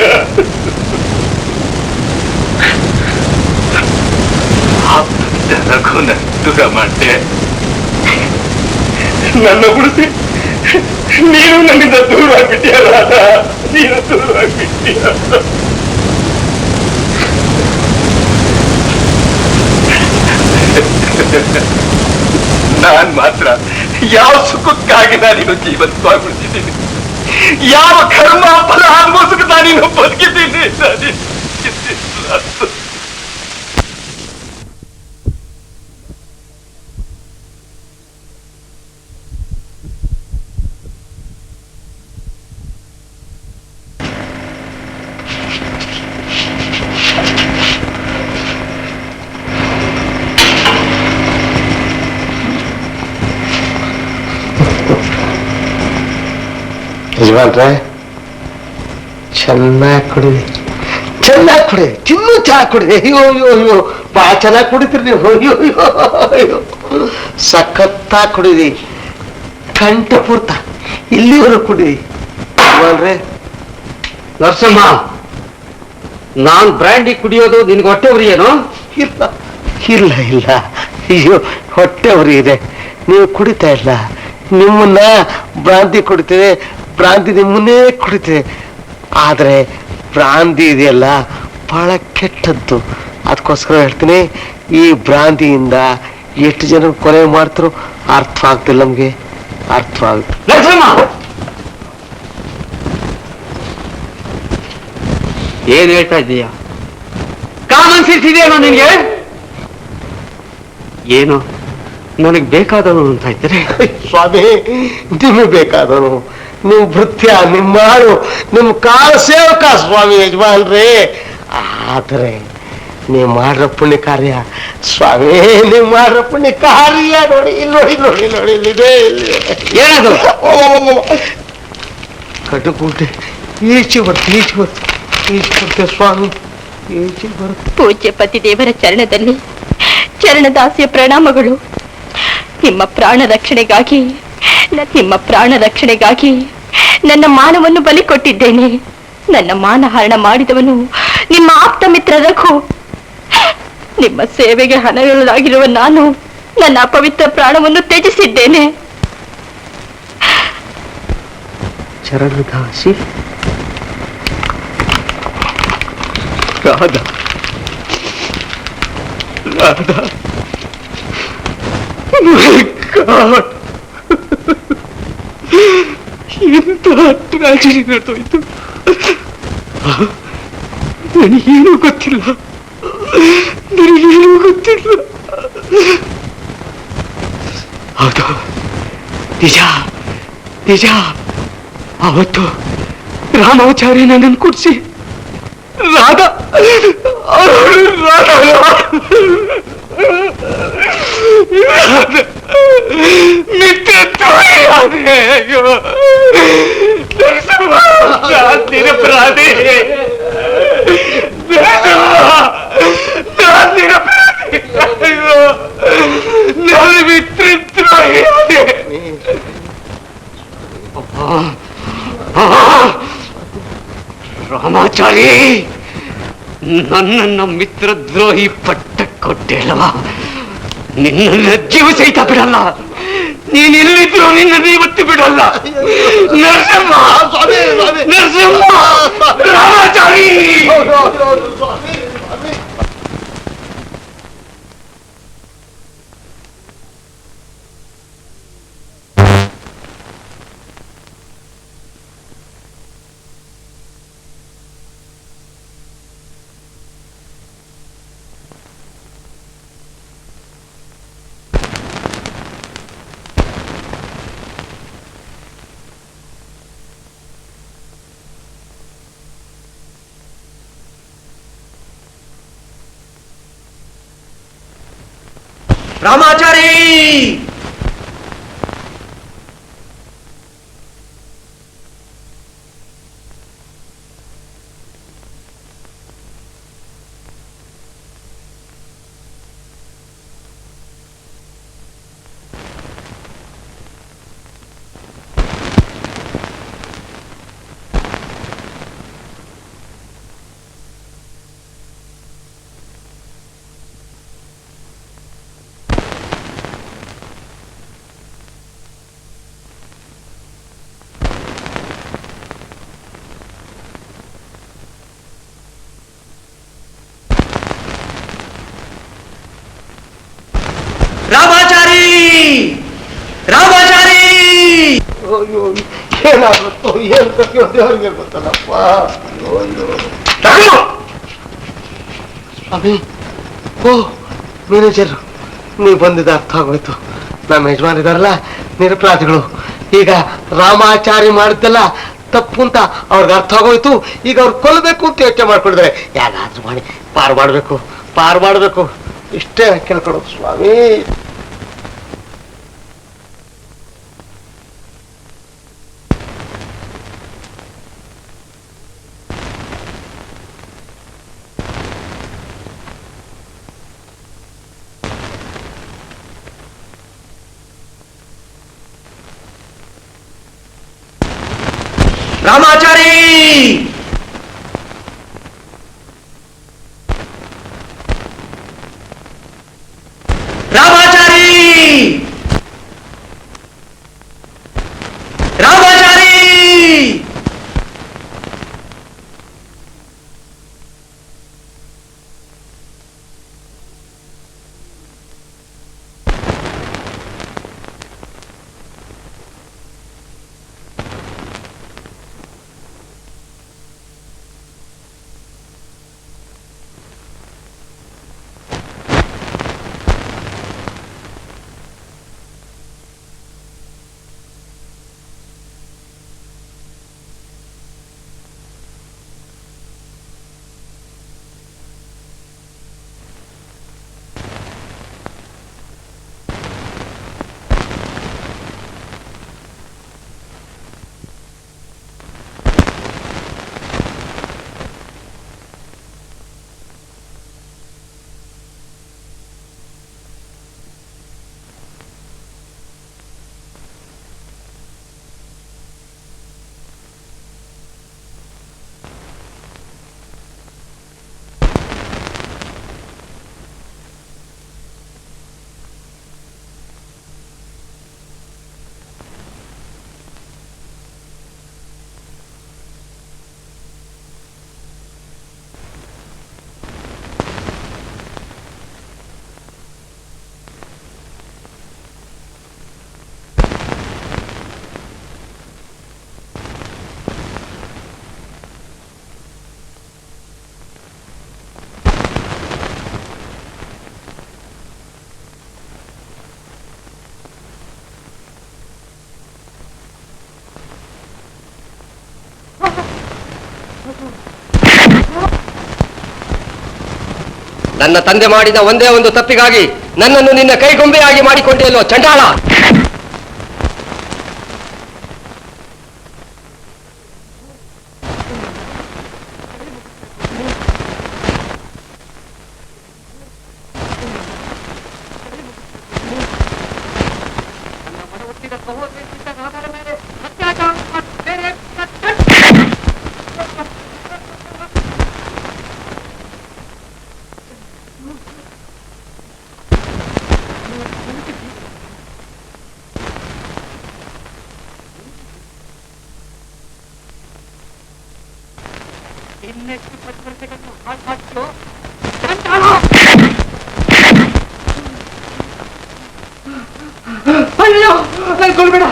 Speaker 3: ರಘುನ ದೂರ ಮಾಡ್ದೆ, ನನ್ನ ಉಳಿಸಿ ನೀನು ನನ್ನಿಂದ ದೂರ ಆಗ್ಬಿಟ್ಟಿಯ ರಾಧಾ, ನೀನು ದೂರ ಆಗ್ಬಿಟ್ಟಿಯ. ನಾನ್ ಮಾತ್ರ ಯಾವ ಸುಖಕ್ಕಾಗಿ ನಾನಿನ್ನು ಜೀವಂತವಾಗಿ ಉಳಿಸಿದ್ದೀನಿ, ಯಾವ ಕರ್ಮ ಫಲ ಅನುಭವಿಸಕ್ಕೆ ನಾನಿನ್ನು ಬದುಕಿದ್ದೀನಿ.
Speaker 5: ಯಜಮಾನ್ರೆ, ಚೆನ್ನಾಗಿ ಕುಡಿ, ಚೆನ್ನಾಗಿ ಕುಡಿ, ತಿನ್ನು ಚಹಾ ಕುಡಿ. ಅಯ್ಯೋ ಅಯ್ಯೋ ಅಯ್ಯೋ, ಬಹಳ ಚೆನ್ನಾಗಿ ಕುಡಿತೀರಿ ನೀವು. ಅಯ್ಯೋ ಅಯ್ಯೋ ಅಯ್ಯೋ, ಸಖತ್ತಾಗಿ ಕುಡಿದಿ, ಕಂಠಪೂರ್ತ ಇಲ್ಲಿವರೆಗೂ ಕುಡಿ. ಯಜಮಾನ್ರೆ,
Speaker 1: ನರಸಮ್ಮ, ನಾನ್ ಬ್ರ್ಯಾಂಡಿ ಕುಡಿಯೋದು ನಿನ್ಗೆ ಹೊಟ್ಟೆ ಉರಿಯೇನೋ?
Speaker 5: ಇಲ್ಲ ಇಲ್ಲ ಇಲ್ಲ, ಅಯ್ಯೋ ಹೊಟ್ಟೆ ಉರಿ ಇದೆ, ನೀವು ಕುಡಿತಾ ಇಲ್ಲ. ನಿಮ್ಮನ್ನ ಭ್ರಾಂತಿ ಕುಡಿತೇವೆ, ಭ್ರಾಂತಿ ನಿಮ್ಮನ್ನೇ ಕುಡಿತೇವೆ. ಆದ್ರೆ ಭ್ರಾಂತಿ ಇದೆಯಲ್ಲ ಬಹಳ ಕೆಟ್ಟದ್ದು. ಅದಕ್ಕೋಸ್ಕರ ಹೇಳ್ತೀನಿ, ಈ ಭ್ರಾಂತಿಯಿಂದ ಎಷ್ಟು ಜನ ಕೊಲೆ ಮಾಡ್ತಾರೋ ಅರ್ಥ ಆಗ್ತಿಲ್ಲ ನಮ್ಗೆ, ಅರ್ಥ ಆಗುತ್ತೆ.
Speaker 1: ನರಸಮ್ಮ, ಏನ್ ಹೇಳ್ತಾ ಇದ್ದೀಯ? ಕಾಮನ್ ಸೆನ್ಸ್ ಇದೆಯೇನೋ ನಿನ್ಗೆ? ಏನು ನನಗೆ ಬೇಕಾದವನು ಅಂತ ಇದ್ರೆ?
Speaker 5: ಸ್ವಾಮಿ, ನಿಮಗೆ ಬೇಕಾದವನು, ನಿಮ್ ಭೃತ್ಯ, ನಿಮ್ಮ ಮಾಡು, ನಿಮ್ ಕಾಲ ಸೇವಕ ಸ್ವಾಮಿ ಯಜಮಾನ್ರೇ. ಆದ್ರೆ ನೀವು ಮಾಡ್ರ ಪುಣ್ಯ ಕಾರ್ಯ ಸ್ವಾಮಿ, ನೀವು ಮಾಡ್ರ ಪುಣ್ಯ ಕಾರ್ಯ ನೋಡಿ, ಇಲ್ಲಿ ನೋಡಿ ನೋಡಿ ನೋಡಿ, ಇಲ್ಲಿದೆ ಇಲ್ಲಿ.
Speaker 1: ಏನದು?
Speaker 5: ಕಟುಕುಂಟೆ ಈಚೆ ಬರುತ್ತೆ, ಈಚೆ ಬರುತ್ತೆ, ಈಚೆ ಬರುತ್ತೆ ಸ್ವಾಮಿ, ಈಚೆ ಬರುತ್ತೆ.
Speaker 2: ಪೂಜ್ಯ ಪತಿದೇವರ ಚರಣದಲ್ಲಿ ಚರಣದಾಸಿಯ ಪ್ರಣಾಮಗಳು. ನಿಮ್ಮ ಪ್ರಾಣ ರಕ್ಷಣೆಗಾಗಿ ನನ್ನ ಮಾನವನ್ನು ಬಲಿ ಕೊಟ್ಟಿದ್ದೇನೆ. ನನ್ನ ಮಾನಹರಣ ಮಾಡಿದವನು ನಿಮ್ಮ ಆಪ್ತ ಮಿತ್ರ ರಘು. ನಿಮ್ಮ ಸೇವೆಗೆ ಹಣಗಳಾಗಿರುವ ನಾನು ನನ್ನ ಅಪವಿತ್ರ ಪ್ರಾಣವನ್ನು ತ್ಯಜಿಸಿದ್ದೇನೆ.
Speaker 1: ಚರಣದಾಸಿ ರಾಧಾ, ರಾಧಾ, ಎಂತ ಟ್ರಾಜಿಡಿ ನಡೆದೋಯ್ತು. ನನಗೇನೂ ಗೊತ್ತಿಲ್ಲ, ನನಗೇನೂ ಗೊತ್ತಿಲ್ಲ. ಹೌದು, ನಿಜ ನಿಜ. ಅವತ್ತು ರಾಮಾಚಾರ್ಯ ನನ್ನನ್ನು ಕೂಡಿಸಿ ರಾಧಾ
Speaker 6: ನಿರಪರಾಧಿ ನನ್ನ ಮಿತ್ರದ್ರೋಹಿ ರಾಮಾಚಾರಿ, ನನ್ನನ್ನ ಮಿತ್ರದ್ರೋಹಿ ಪಟ್ಟ ಕೊಟ್ಟೆಲ್ಲವಾ? ನಿನ್ನ ಜೀವ ಸಹಿತ ಬಿಡಲ್ಲ. ನೀನೆಲ್ಲಿದ್ರು ನಿನ್ನ ಇವತ್ತು ಬಿಡಲ್ಲ. ನರಸಿಂಹ, ನರಸಿಂಹ, ರಾಮಾಚಾರಿ. ರಾಮಾಚಾರಿ, ರಾಮಾಚಾರಿ, ರಾಮಾಚಾರಿ.
Speaker 5: ಏನಾಗುತ್ತೋ ಏನ್ ಕಥೆಯೋ ದೇವರಿಗೆ ಗೊತ್ತಲ್ಲಪ್ಪ. ಸ್ವಾಮಿ, ಓ ಮ್ಯಾನೇಜರ್, ನೀವು ಬಂದಿದ್ದ ಅರ್ಥ ಆಗೋಯ್ತು. ನಮ್ಮ ಯಜಮಾನಿದಾರಲ್ಲ ನಿರಪರಾಧಿಗಳು. ಈಗ ರಾಮಾಚಾರಿ ಮಾಡಿದ್ದಲ್ಲ ತಪ್ಪು ಅಂತ ಅವ್ರಿಗೆ ಅರ್ಥ ಆಗೋಯ್ತು. ಈಗ ಅವ್ರು ಕೊಲ್ಲಬೇಕು ಅಂತ ಯೋಚನೆ ಮಾಡ್ಕೊಂಡಿದ್ದಾರೆ. ಯಾರಾದ್ರೂ ಮಾಡಿ ಪಾರು ಮಾಡಬೇಕು. ಇಷ್ಟೇ ಕೇಳ್ಕೊಡೋದು ಸ್ವಾಮಿ.
Speaker 6: ರಾಮಾಚಾರಿ, ರಾಮಾಚಾರಿ, ರಾಮಾಚಾರಿ.
Speaker 3: ನನ್ನ ತಂದೆ ಮಾಡಿದ ಒಂದೇ ಒಂದು ತಪ್ಪಿಗಾಗಿ ನನ್ನನ್ನು ನಿನ್ನ ಕೈಗೊಂಬೆಯಾಗಿ ಮಾಡಿಕೊಂಡಿಯಲ್ಲೋ ಚಂಡಾಳ.
Speaker 6: ಅಯ್ಯೋ ನನ್ ಕೊಲ್ಬೇಡ.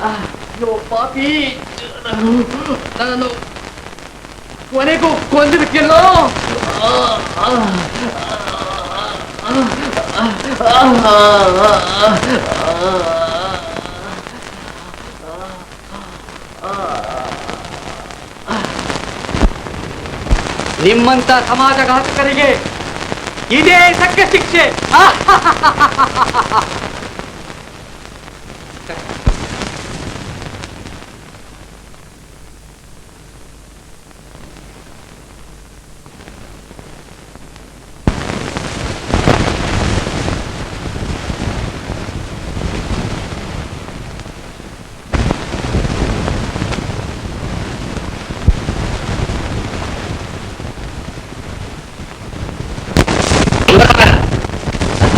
Speaker 6: ಅಯ್ಯೋ ಪಾಪಿ, ನಾನು ಕೊನೆಗೂ ಕೊಂದಿರ್ಕೆಲ್ಲೋ. ನಿಮ್ಮಂತ ಸಮಾಜಘಾತಕರಿಗೆ ಇದೇ ತಕ್ಕ ಶಿಕ್ಷೆ.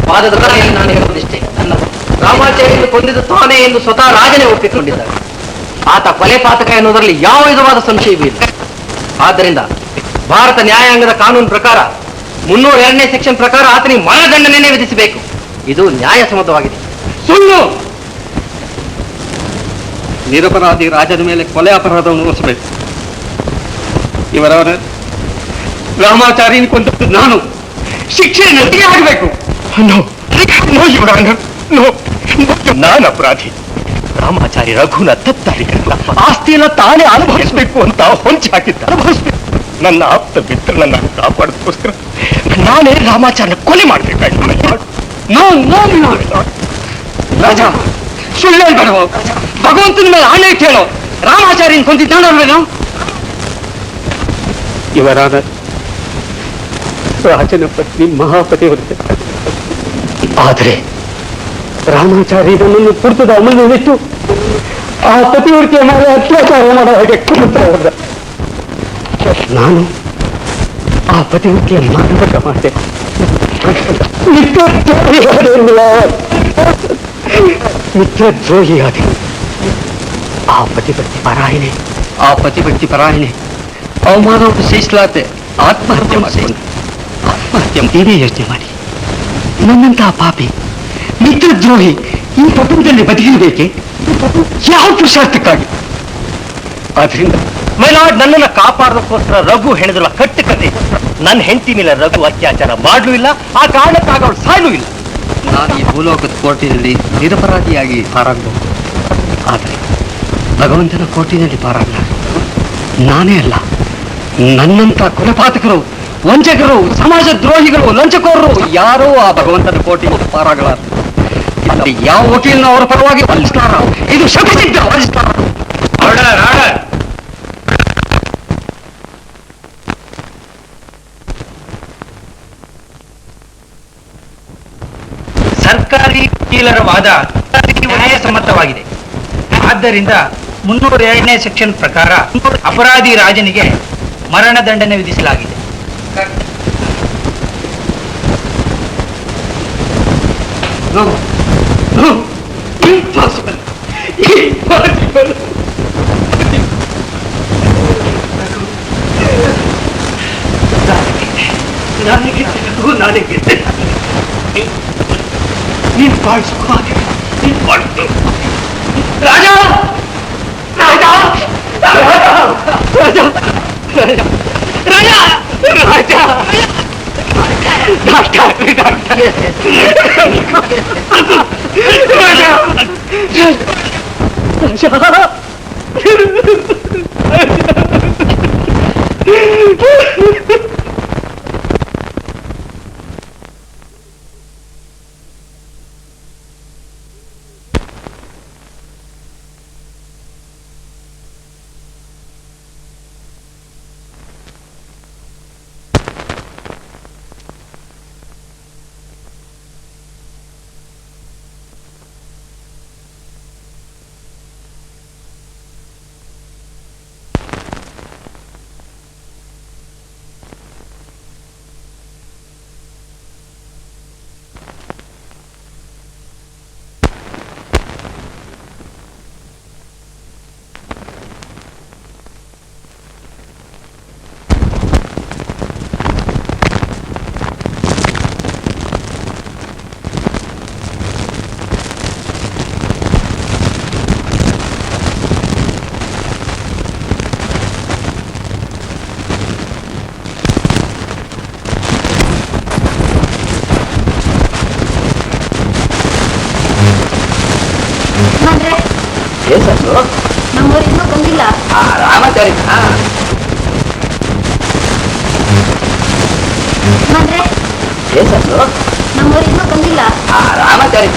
Speaker 3: ವಾದದ ಕೊನೆಯಲ್ಲಿ ನಾನು ಹೇಳುವುದಿಷ್ಟೇ, ನನ್ನ ರಾಮಾಚಾರ್ಯನು ಕೊಂದಿದ್ದು ತಾನೇ ಎಂದು ಸ್ವತಃ ರಾಜನೇ ಒಪ್ಪಿಕೊಂಡಿದ್ದಾರೆ. ಆತ ಕೊಲೆ ಪಾತಕ ಎನ್ನುವುದರಲ್ಲಿ ಯಾವ ವಿಧವಾದ ಸಂಶಯವಿಲ್ಲ. ಆದ್ದರಿಂದ ಭಾರತ ನ್ಯಾಯಾಂಗದ ಕಾನೂನು ಪ್ರಕಾರ 302ನೇ ಸೆಕ್ಷನ್ ಪ್ರಕಾರ ಆತನಿಗೆ ಮರಣದಂಡನೆ ವಿಧಿಸಬೇಕು. ಇದು ನ್ಯಾಯಸಮ್ಮತವಾಗಿದೆ.
Speaker 1: ಸುಳ್ಳು! ನಿರಪರಾಧಿ ರಾಜನ ಮೇಲೆ ಕೊಲೆ ಅಪರಾಧವನ್ನು ಹೊರಿಸಬೇಕು. ಇವರವರ ರಾಮಾಚಾರ್ಯನ ಕೊಂದದ್ದು ನಾನು, ಶಿಕ್ಷೆ ನನಗೆ ಆಗಬೇಕು.
Speaker 6: ನಾನು ಅಪರಾಧಿ. ರಾಮಾಚಾರ್ಯ ರಘುನ ತತ್ತಾರಿಕರಲ್ಲ, ಆಸ್ತಿಯನ್ನ ತಾನೇ ಅನುಭವಿಸಬೇಕು ಅಂತ ಹೊಂಚಿ ಹಾಕಿದ್ದ. ಅನುಭವಿಸ್ಬೇಕು. ನನ್ನ ಆಪ್ತ ಮಿತ್ರನನ್ನ ಕಾಪಾಡೋದಕ್ಕೋಸ್ಕರ ನಾನೇ ರಾಮಾಚಾರ್ಯ ಕೊಲೆ ಮಾಡ್ಬೇಕಾಯ್ತು.
Speaker 1: ರಾಜ, ಸುಳ್ಳು ಹೇಳ್ಬೇಡ. ಭಗವಂತನ ಮೇಲೆ ಆಣೆ ಕೇಳೋ. ರಾಮಾಚಾರ್ಯನ ಕೊಂದಿದ್ದಾನಲ್ವೇನೋ? ಇವರಾದ ರಾಜನ ಪತ್ನಿ ಮಹಾಪತಿವ್ರತೆ. ಆದರೆ ರಾಮಾಚಾರ್ಯನನ್ನು ಪುರ್ತದ ಅಮಲಿಟ್ಟು ಆ ಪತಿವ್ರತೆಯ ಮೇಲೆ ಅತ್ಯಾಚಾರ ಮಾಡೋ ಹಾಗೆ ಕುಳಿತ. ನಾನು ಆ ಪತಿವ್ರತೆಯ ಮಾನವಕ ಮಾಡಿದೆ. ಮಿತ್ರದ್ರೋಹಿಯಾದೆ. ಆ ಪತಿವ್ರತಿ ಪರಾಯಣೆ ಅವಮಾನವನ್ನು ಸಹಿಸಲಾತೆ ಆತ್ಮಹತ್ಯೆ ಮಾಡಿಕೊಂಡು ನೀವೇ ಯೋಚನೆ ಮಾಡಿ. ನನ್ನಂತಹ ಪಾಪಿ ಮಿತ್ರದ್ರೋಹಿ ಈ ಪ್ರಪಂಚದಲ್ಲಿ ಬದುಕಿರಬೇಕೆ? ಯಾವ ಪುರುಷಾರ್ಥಕ್ಕಾಗಿ? ಆದ್ರಿಂದ
Speaker 6: ಮೈಲಾಡ್ ನನ್ನನ್ನು ಕಾಪಾಡೋದಕ್ಕೋಸ್ಕರ ರಘು ಹೆಣೆದಲ್ಲ ಕಟ್ಟು ಕತೆ. ನನ್ನ ಹೆಂಡತಿ ಮೇಲೆ ರಘು ಅತ್ಯಾಚಾರ ಮಾಡಲೂ ಇಲ್ಲ, ಆ ಕಾರಣಕ್ಕಾಗ ಅವಳು ಸಾಯಲೂ ಇಲ್ಲ.
Speaker 1: ನಾನು ಈ ಭೂಲೋಕದ ಕೋರ್ಟಿನಲ್ಲಿ ನಿರಪರಾಧಿಯಾಗಿ ಪಾರಾಗಬಹುದು. ಆದರೆ ಭಗವಂತನ ಕೋರ್ಟಿನಲ್ಲಿ ಪಾರಾಗಲ್ಲ. ನಾನೇ ಅಲ್ಲ, ನನ್ನಂತ ಕೊಲೆಪಾತಕರು, ವಂಚಕರು, ಸಮಾಜ ದ್ರೋಹಿಗಳು, ಲಂಚಕೋರರು ಯಾರೋ ಆ ಭಗವಂತನ ಕೋರ್ಟಿನಲ್ಲಿ ಪಾರಾಗಲಾರ. ಯಾವ ವಕೀಲನ ಅವರ ಪರವಾಗಿ ವಾದಿಸ್ತಾರ? ಇದು ಶತಸಿದ್ಧ ವಾದಿಸ್ತಾರ.
Speaker 6: ಸರ್ಕಾರಿ ವಕೀಲರ ವಾದ ನ್ಯಾಯಸಮ್ಮತವಾಗಿದೆ. ಆದ್ದರಿಂದ 302ನೇ ಸೆಕ್ಷನ್ ಪ್ರಕಾರ ಅಪರಾಧಿ ರಾಜನಿಗೆ ಮರಣದಂಡನೆ ವಿಧಿಸಲಾಗಿದೆ.
Speaker 2: ನಮ್ಮವ್ರು ಇನ್ನೂ ಬಂದಿಲ್ಲ.
Speaker 3: ರಾಮಾಚಾರಿ
Speaker 2: ನಮ್ಮವ್ರು ಇನ್ನೂ ಬಂದಿಲ್ಲ.
Speaker 3: ರಾಮಾಚಾರಿ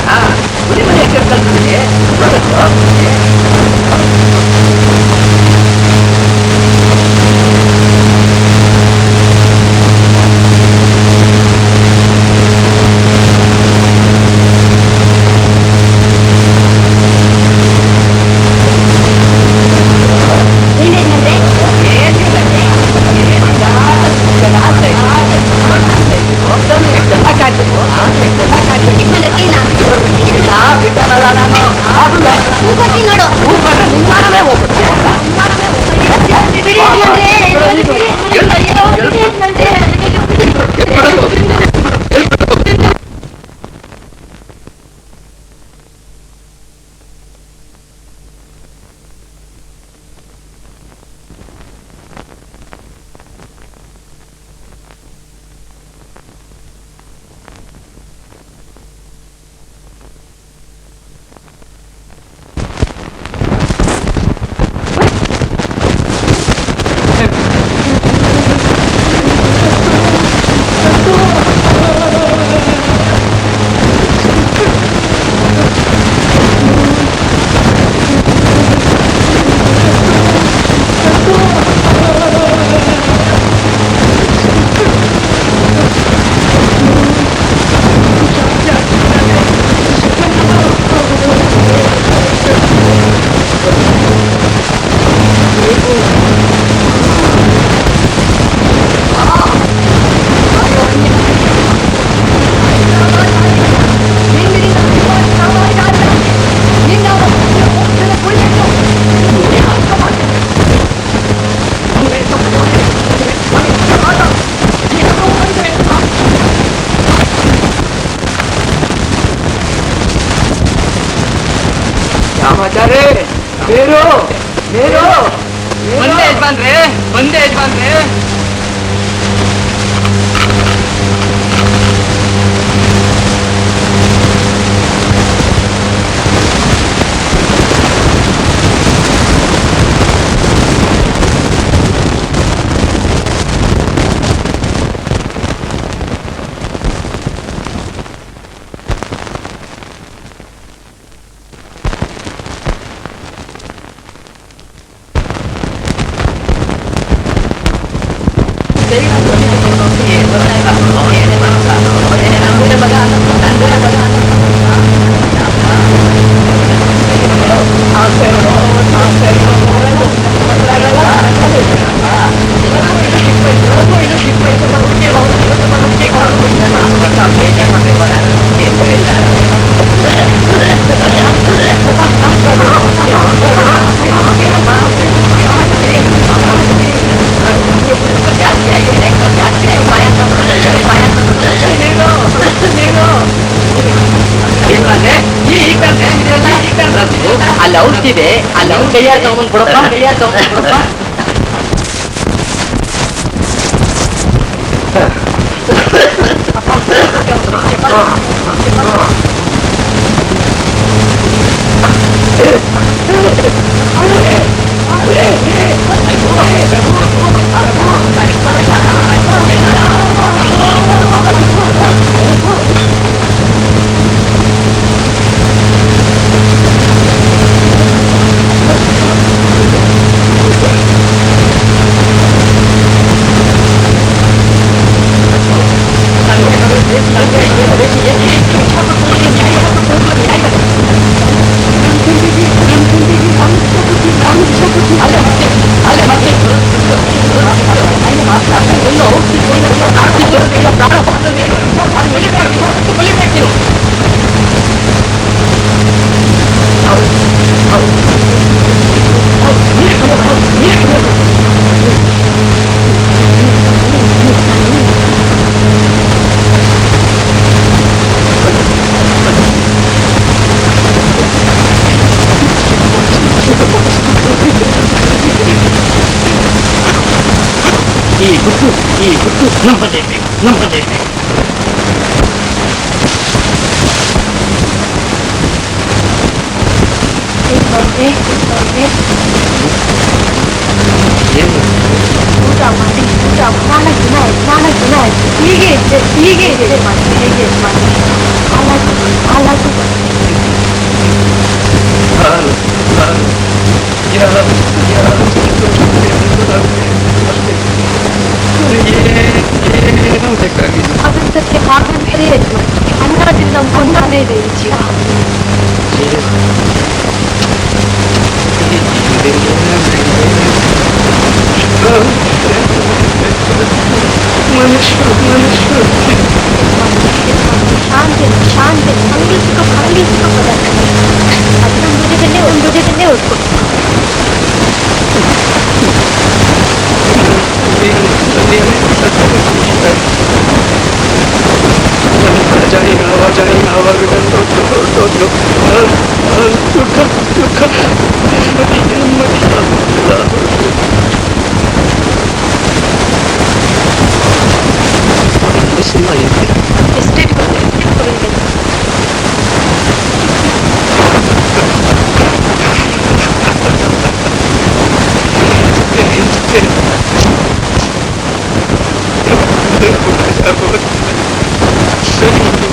Speaker 3: ಒಂದೇ ಯಜಮಾನ್ರೆ ಒಂದೇ ಯಜಮಾನ್ರೆ ಅಲ್ಲಿ ಔಷಧಿದೆ ಅಲ್ಲಿ ಕೈಯಾರ ತಗೊಂಡ್ ಕೊಡಪ್ಪ ಕೈಯಾರ ತಗೊಂಡ್ ಕೊಡಪ್ಪ
Speaker 1: ಈ ಗುಟ್ಟು ನಂಬಲೇಬೇಕು.
Speaker 2: ಊಟ ಮಾಡಿ ನಾಲ್ಕು ದಿನ ಆಯ್ತು ಹೀಗೆ ಇದೆ ಹಾಲಾಗಿ ಅದಕ್ಕೆ ಹಾಗಂತಲೇ ಅನ್ನದಿಂದ ಕೊಂದಾನೇ ಇದೆ ಈ ಜೀವ. ಶಾಂತಿ ಸಂಗೀತಿಕ ಪದಾರ್ಥ ಅದನ್ನ ಮೃಗದಲ್ಲೇ ಓದ್ಕೊಟ್ಟು ಎಸ್ಟೇಟ್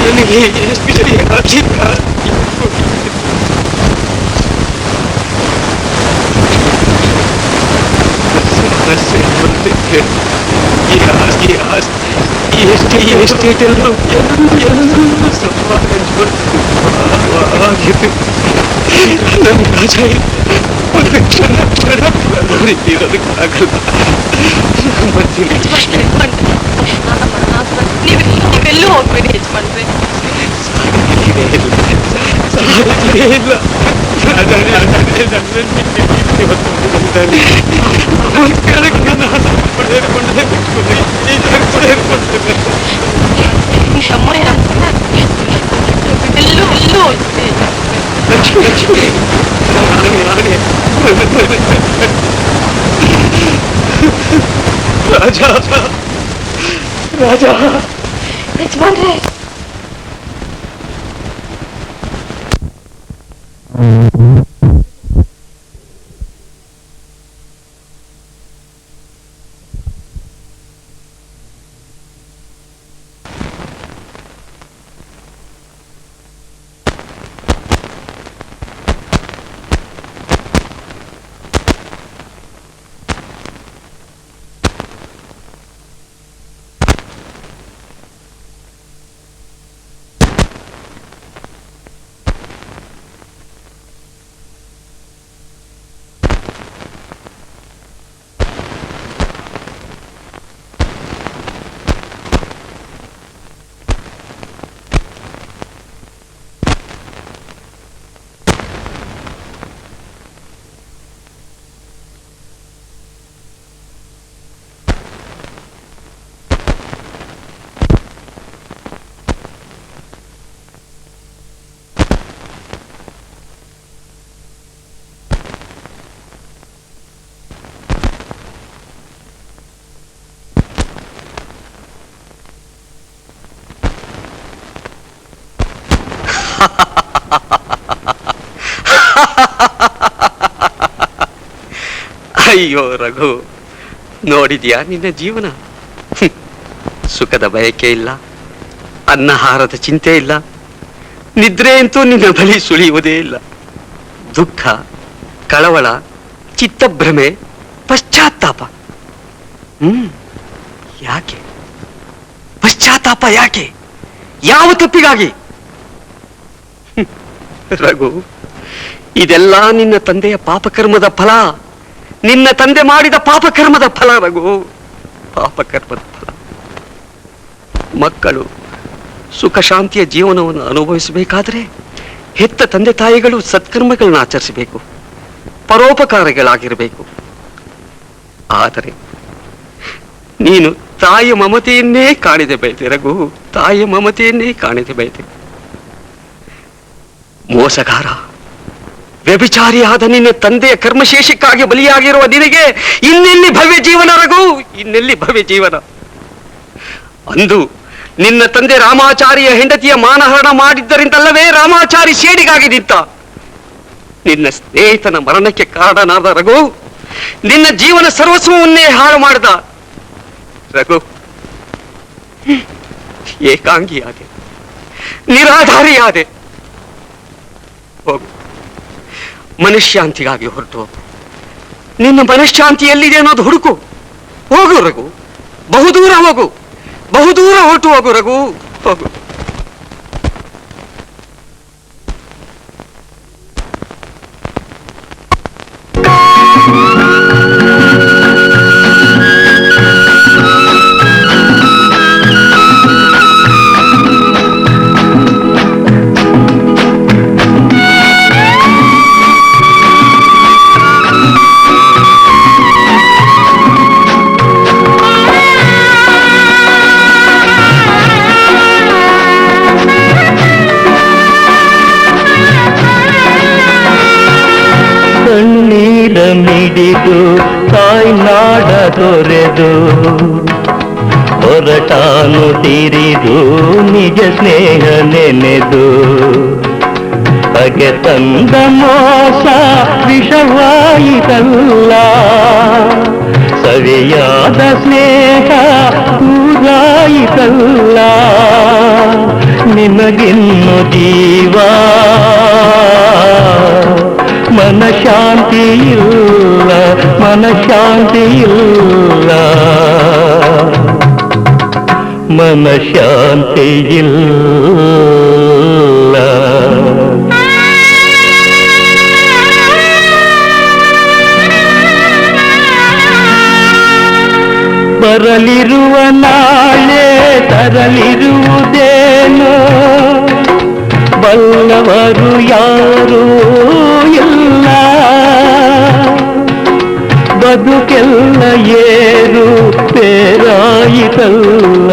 Speaker 1: ನನಗೆ ಎಸ್ಟೇಟ್ ಎಲ್ಲರೂ ನನ್ನ ರಾಜ ಒಂದು ಕ್ಷಣ ಇರೋದಕ್ಕಾಗಲ್ಲ.
Speaker 2: ನೀವೆಲ್ಲೂ ಹೋಗ್ಬೇಡಿ ಯಜಮಾನ್ರೆ.
Speaker 1: ಇಲ್ಲ
Speaker 2: ಎಲ್ಲೂ ಹೋಗ್ಬೇಡಿ.
Speaker 1: ಲಕ್ಷ್ಮಿ ರಾಜ
Speaker 2: ಯಜಮಾನ್ರೆ
Speaker 1: ಅಯ್ಯೋ ರಘು, ನೋಡಿದ್ಯಾ ನಿನ್ನ ಜೀವನ? ಸುಖದ ಬಯಕೆ ಇಲ್ಲ, ಅನ್ನಹಾರದ ಚಿಂತೆ ಇಲ್ಲ, ನಿದ್ರೆ ಅಂತೂ ನಿನ್ನ ಬಳಿ ಸುಳಿಯುವುದೇ ಇಲ್ಲ. ದುಃಖ, ಕಳವಳ, ಚಿತ್ತಭ್ರಮೆ, ಪಶ್ಚಾತ್ತಾಪ. ಯಾಕೆ ಪಶ್ಚಾತ್ತಾಪ? ಯಾಕೆ? ಯಾವ ತಪ್ಪಿಗಾಗಿ? ರಘು, ಇದೆಲ್ಲ ನಿನ್ನ ತಂದೆಯ ಪಾಪಕರ್ಮದ ಫಲ. ನಿನ್ನ ತಂದೆ ಮಾಡಿದ ಪಾಪಕರ್ಮದ ಫಲ ರಘು, ಪಾಪಕರ್ಮದ ಫಲ. ಮಕ್ಕಳು ಸುಖ ಶಾಂತಿಯ ಜೀವನವನ್ನು ಅನುಭವಿಸಬೇಕಾದರೆ ಹೆತ್ತ ತಂದೆ ತಾಯಿಗಳು ಸತ್ಕರ್ಮಗಳನ್ನು ಆಚರಿಸಬೇಕು, ಪರೋಪಕಾರಗಳಾಗಿರಬೇಕು. ಆದರೆ ನೀನು ತಾಯಿಯ ಮಮತೆಯನ್ನೇ ಕಾಣಿದೆ ಬೈದೆ ರಘು, ತಾಯಿಯ ಮಮತೆಯನ್ನೇ ಕಾಣಿದೆ ಬೈದೆ. ಮೋಸಗಾರ, ವ್ಯಭಿಚಾರಿಯಾದ ನಿನ್ನ ತಂದೆಯ ಕರ್ಮಶೇಷಕ್ಕಾಗಿ ಬಲಿಯಾಗಿರುವ ನಿನಗೆ ಇನ್ನೆಲ್ಲಿ ಭವ್ಯ ಜೀವನ ರಘು, ಇನ್ನೆಲ್ಲಿ ಭವ್ಯ ಜೀವನ? ಅಂದು ನಿನ್ನ ತಂದೆ ರಾಮಾಚಾರಿಯ ಹೆಂಡತಿಯ ಮಾನಹರಣ ಮಾಡಿದ್ದರಿಂದಲ್ಲವೇ ರಾಮಾಚಾರಿ ಸೇಡಿಗಾಗಿ ನಿಂತ. ನಿನ್ನ ಸ್ನೇಹಿತನ ಮರಣಕ್ಕೆ ಕಾರಣನಾದ ರಘು, ನಿನ್ನ ಜೀವನ ಸರ್ವಸ್ವವನ್ನೇ ಹಾಳು ಮಾಡಿದ ರಘು. ಏಕಾಂಗಿಯಾದೆ, ನಿರಾಧಾರಿಯಾದೆ. ಹೋಗು, ಮನಃಶಾಂತಿಗಾಗಿ ಹೊರಟು ಹೋಗು. ನಿನ್ನ ಮನಃಶಾಂತಿ ಎಲ್ಲಿದೆ ಅನ್ನೋದು ಹುಡುಕು. ಹೋಗು ರಘು, ಬಹುದೂರ ಹೋಗು, ಬಹುದೂರ ಹೊರಟು ಹೋಗು ರಘು, ಹೋಗು.
Speaker 7: ಮಿಡಿದು ತಾಯ್ನಾಡ ತೊರೆದು ಹೊರಟಾನು ತಿರಿದು ನಿಜ ಸ್ನೇಹ ನೆನೆದು ಬಗೆ ತಂದ ಮೋಸ ವಿಷವಾಯಿತಲ್ಲ, ಸವಿಯಾದ ಸ್ನೇಹ ದೂರಾಯಿತಲ್ಲ. ನಿನಗಿನ್ನು ಜೀವ ಮನಶಾಂತಿ ಇಲ್ಲ, ಮನಶಾಂತಿ ಇಲ್ಲ, ಮನಶಾಂತಿ ಇಲ್ಲ. ಬರಲಿರುವ ನಾಳೆ ತರಲಿರುವುದೇನೋ, ಬಲ್ಲವರು ಯಾರೂ ಇಲ್ಲ. ಬದುಕೆಲ್ಲ ಏರು ಪೇರಾಯಿತಲ್ಲ,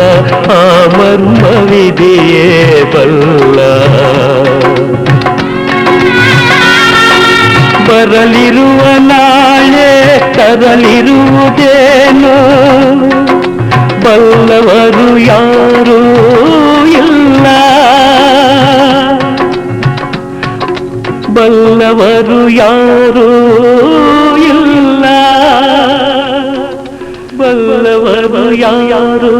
Speaker 7: ಆ ಮರ್ಮವಿದೆಯೇ ಬಲ್ಲ. ಬರಲಿರುವ ನಾಳೆ ತರಲಿರುವುದೇನೋ, ಬಲ್ಲವರು ಯಾರೂ ಇಲ್ಲ. ಬಲ್ಲವರು ಯಾರೂ ಇಲ್ಲ, ಬಲ್ಲವರು ಯಾರೂ